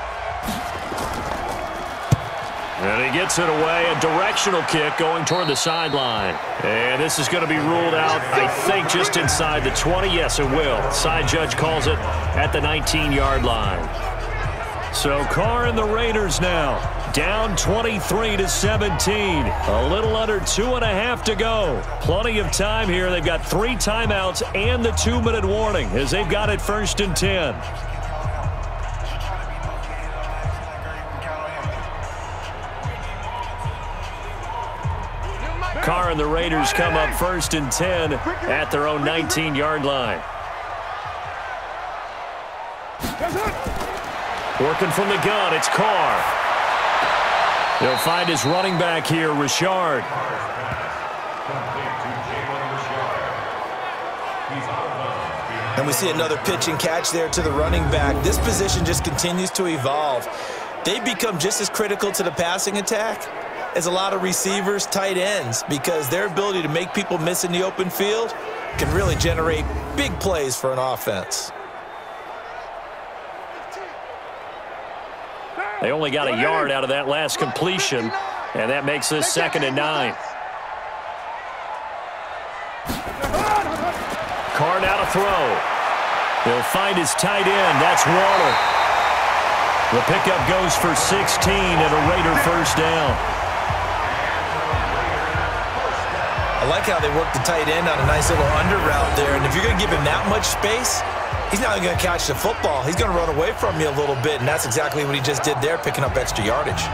And he gets it away, a directional kick going toward the sideline. And this is going to be ruled out, I think, just inside the 20. Yes, it will. Side judge calls it at the 19-yard line. So Carr and the Raiders now down 23-17. A little under 2.5 to go. Plenty of time here. They've got 3 timeouts and the 2-minute warning as they've got it 1st and 10. Carr and the Raiders come up 1st and 10 at their own 19-yard line. Working from the gun, it's Carr. He'll find his running back here, Richard. And we see another pitch and catch there to the running back. This position just continues to evolve. They become just as critical to the passing attack as a lot of receivers, tight ends, because their ability to make people miss in the open field can really generate big plays for an offense. They only got a yard out of that last completion, and that makes this 2nd and 9. Carr now to throw. He'll find his tight end. That's Waller. The pickup goes for 16 and a Raider 1st down. I like how they work the tight end on a nice little under route there, and if you're going to give him that much space, he's not only going to catch the football, he's going to run away from you a little bit, and that's exactly what he just did there, picking up extra yardage.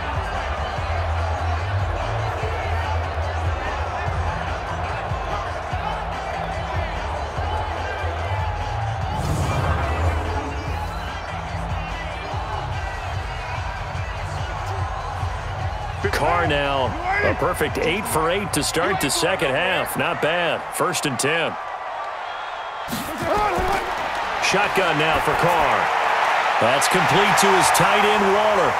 Carr now, a perfect 8 for 8 to start the 2nd half. Not bad. 1st and 10. Shotgun now for Carr. That's complete to his tight end, Waller.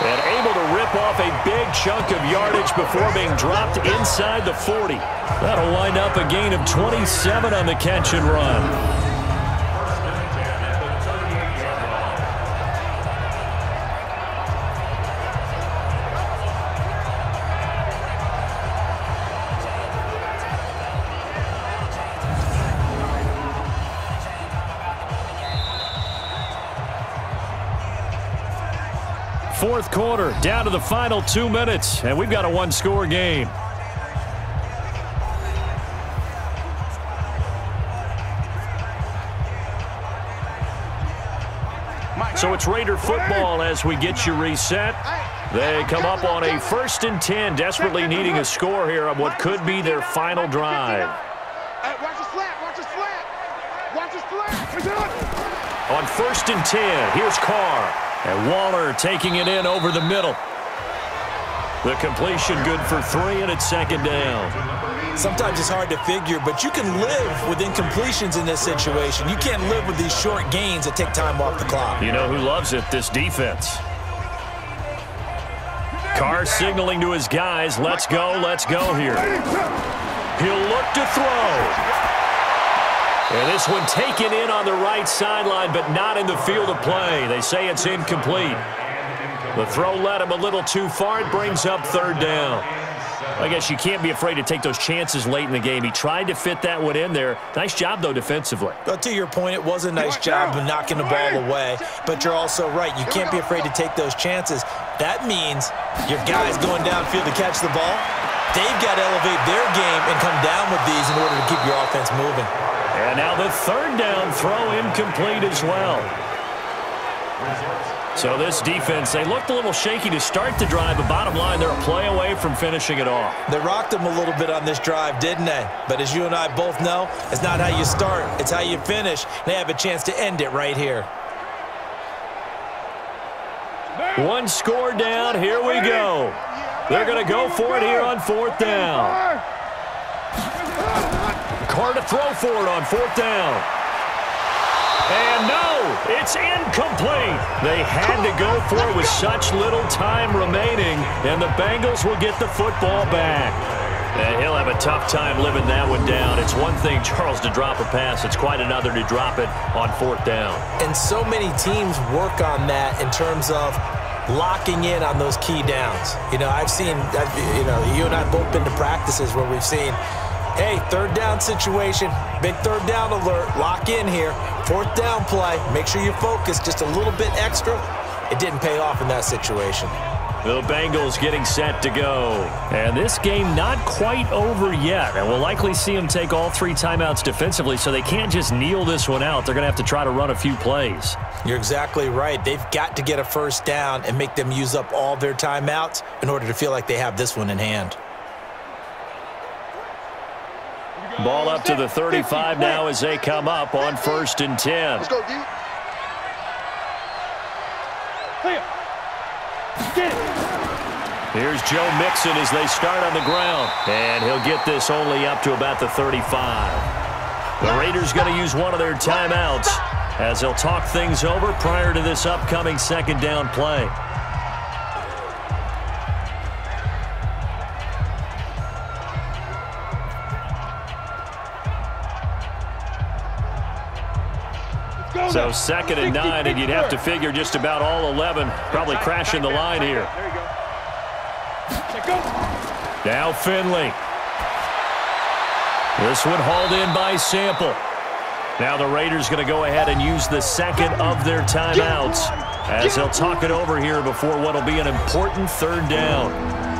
And able to rip off a big chunk of yardage before being dropped inside the 40. That'll wind up a gain of 27 on the catch and run. Fourth quarter, down to the final 2 minutes, and we've got a 1-score game. So it's Raider football as we get you reset. They come up on a 1st and 10, desperately needing a score here on what could be their final drive. Hey, watch the slant. Watch the slant. Watch the slant. On 1st and 10, here's Carr. And Waller taking it in over the middle. The completion good for 3, and it's 2nd down. Sometimes it's hard to figure, but you can live with incompletions in this situation. You can't live with these short gains that take time off the clock. You know who loves it? This defense. Carr signaling to his guys, let's go here. He'll look to throw. And this one taken in on the right sideline, but not in the field of play. They say it's incomplete. The throw led him a little too far. It brings up 3rd down. I guess you can't be afraid to take those chances late in the game. He tried to fit that one in there. Nice job, though, defensively. Well, to your point, it was a nice job of knocking the ball away. But you're also right. You can't be afraid to take those chances. That means your guys going downfield to catch the ball, they've got to elevate their game and come down with these in order to keep your offense moving. And now the 3rd down throw incomplete as well. So this defense, they looked a little shaky to start the drive, but bottom line, they're a play away from finishing it off. They rocked them a little bit on this drive, didn't they? But as you and I both know, it's not how you start, it's how you finish. They have a chance to end it right here. One score down, here we go. They're going to go for it here on 4th down. Carr to throw for it on 4th down. And no, it's incomplete. They had to go for it with such little time remaining, and the Bengals will get the football back. And he'll have a tough time living that one down. It's one thing, Charles, to drop a pass. It's quite another to drop it on 4th down. And so many teams work on that in terms of locking in on those key downs. You know, you and I both been to practices where we've seen, hey, 3rd down situation, big 3rd down alert, lock in here, 4th down play, make sure you focus just a little bit extra. It didn't pay off in that situation. The Bengals getting set to go. And this game not quite over yet. And we'll likely see them take all 3 timeouts defensively, so they can't just kneel this one out. They're going to have to try to run a few plays. You're exactly right. They've got to get a 1st down and make them use up all their timeouts in order to feel like they have this one in hand. Ball up to the 35 now as they come up on 1st and 10. Let's go, D. Here's Joe Mixon as they start on the ground. And he'll get this only up to about the 35. The Raiders going to use one of their timeouts as they'll talk things over prior to this upcoming 2nd down play. So 2nd and 9, and you'd have to figure just about all 11 probably crashing the line here. Now Finley. This one hauled in by Sample. Now the Raiders going to go ahead and use the 2nd of their timeouts as they'll talk it over here before what will be an important 3rd down.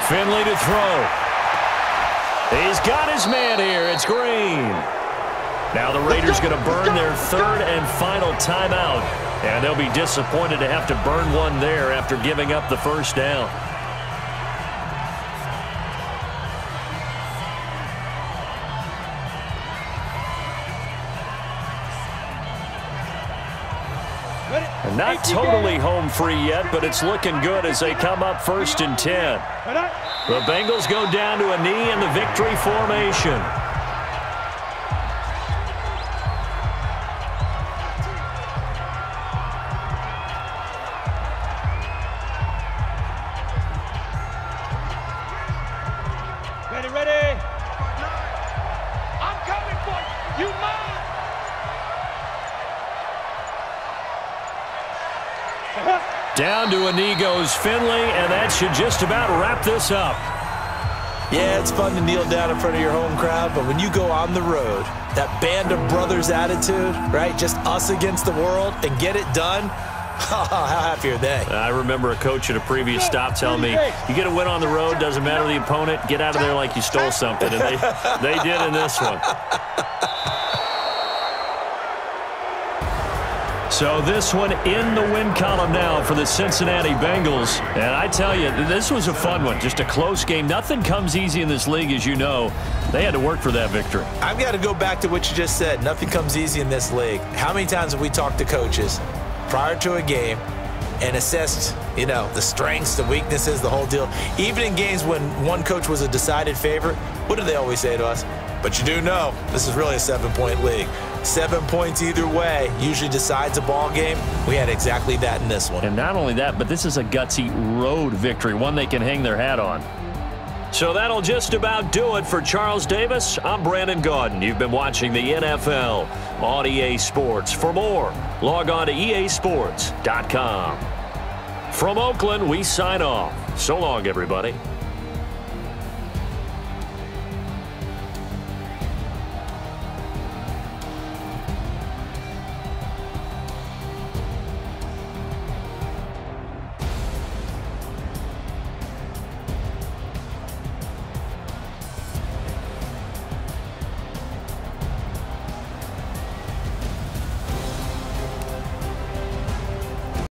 Finley to throw. He's got his man here. It's Green. Now the Raiders going to burn their 3rd and final timeout. And they'll be disappointed to have to burn one there after giving up the 1st down. And not totally home free yet, but it's looking good as they come up 1st and 10. The Bengals go down to a knee in the victory formation. Ready. I'm coming for you. You mine. Down to a knee goes Finley, and that should just about wrap this up. Yeah, it's fun to kneel down in front of your home crowd, but when you go on the road, that band of brothers attitude, right, just us against the world, and get it done, How happy are they? I remember a coach at a previous stop telling me, you get a win on the road, doesn't matter the opponent, get out of there like you stole something. And they did in this one. So this one in the win column now for the Cincinnati Bengals. And I tell you, this was a fun one. Just a close game. Nothing comes easy in this league, as you know. They had to work for that victory. I've got to go back to what you just said. Nothing comes easy in this league. How many times have we talked to coaches prior to a game and assessed, you know, the strengths, the weaknesses, the whole deal? Even in games when one coach was a decided favorite, what do they always say to us? But you do know this is really a 7-point league. 7 points either way usually decides a ball game. We had exactly that in this one. And not only that, but this is a gutsy road victory, one they can hang their hat on. So that'll just about do it for Charles Davis. I'm Brandon Gaudin. You've been watching the NFL on EA Sports. For more, log on to easports.com. From Oakland, we sign off. So long, everybody.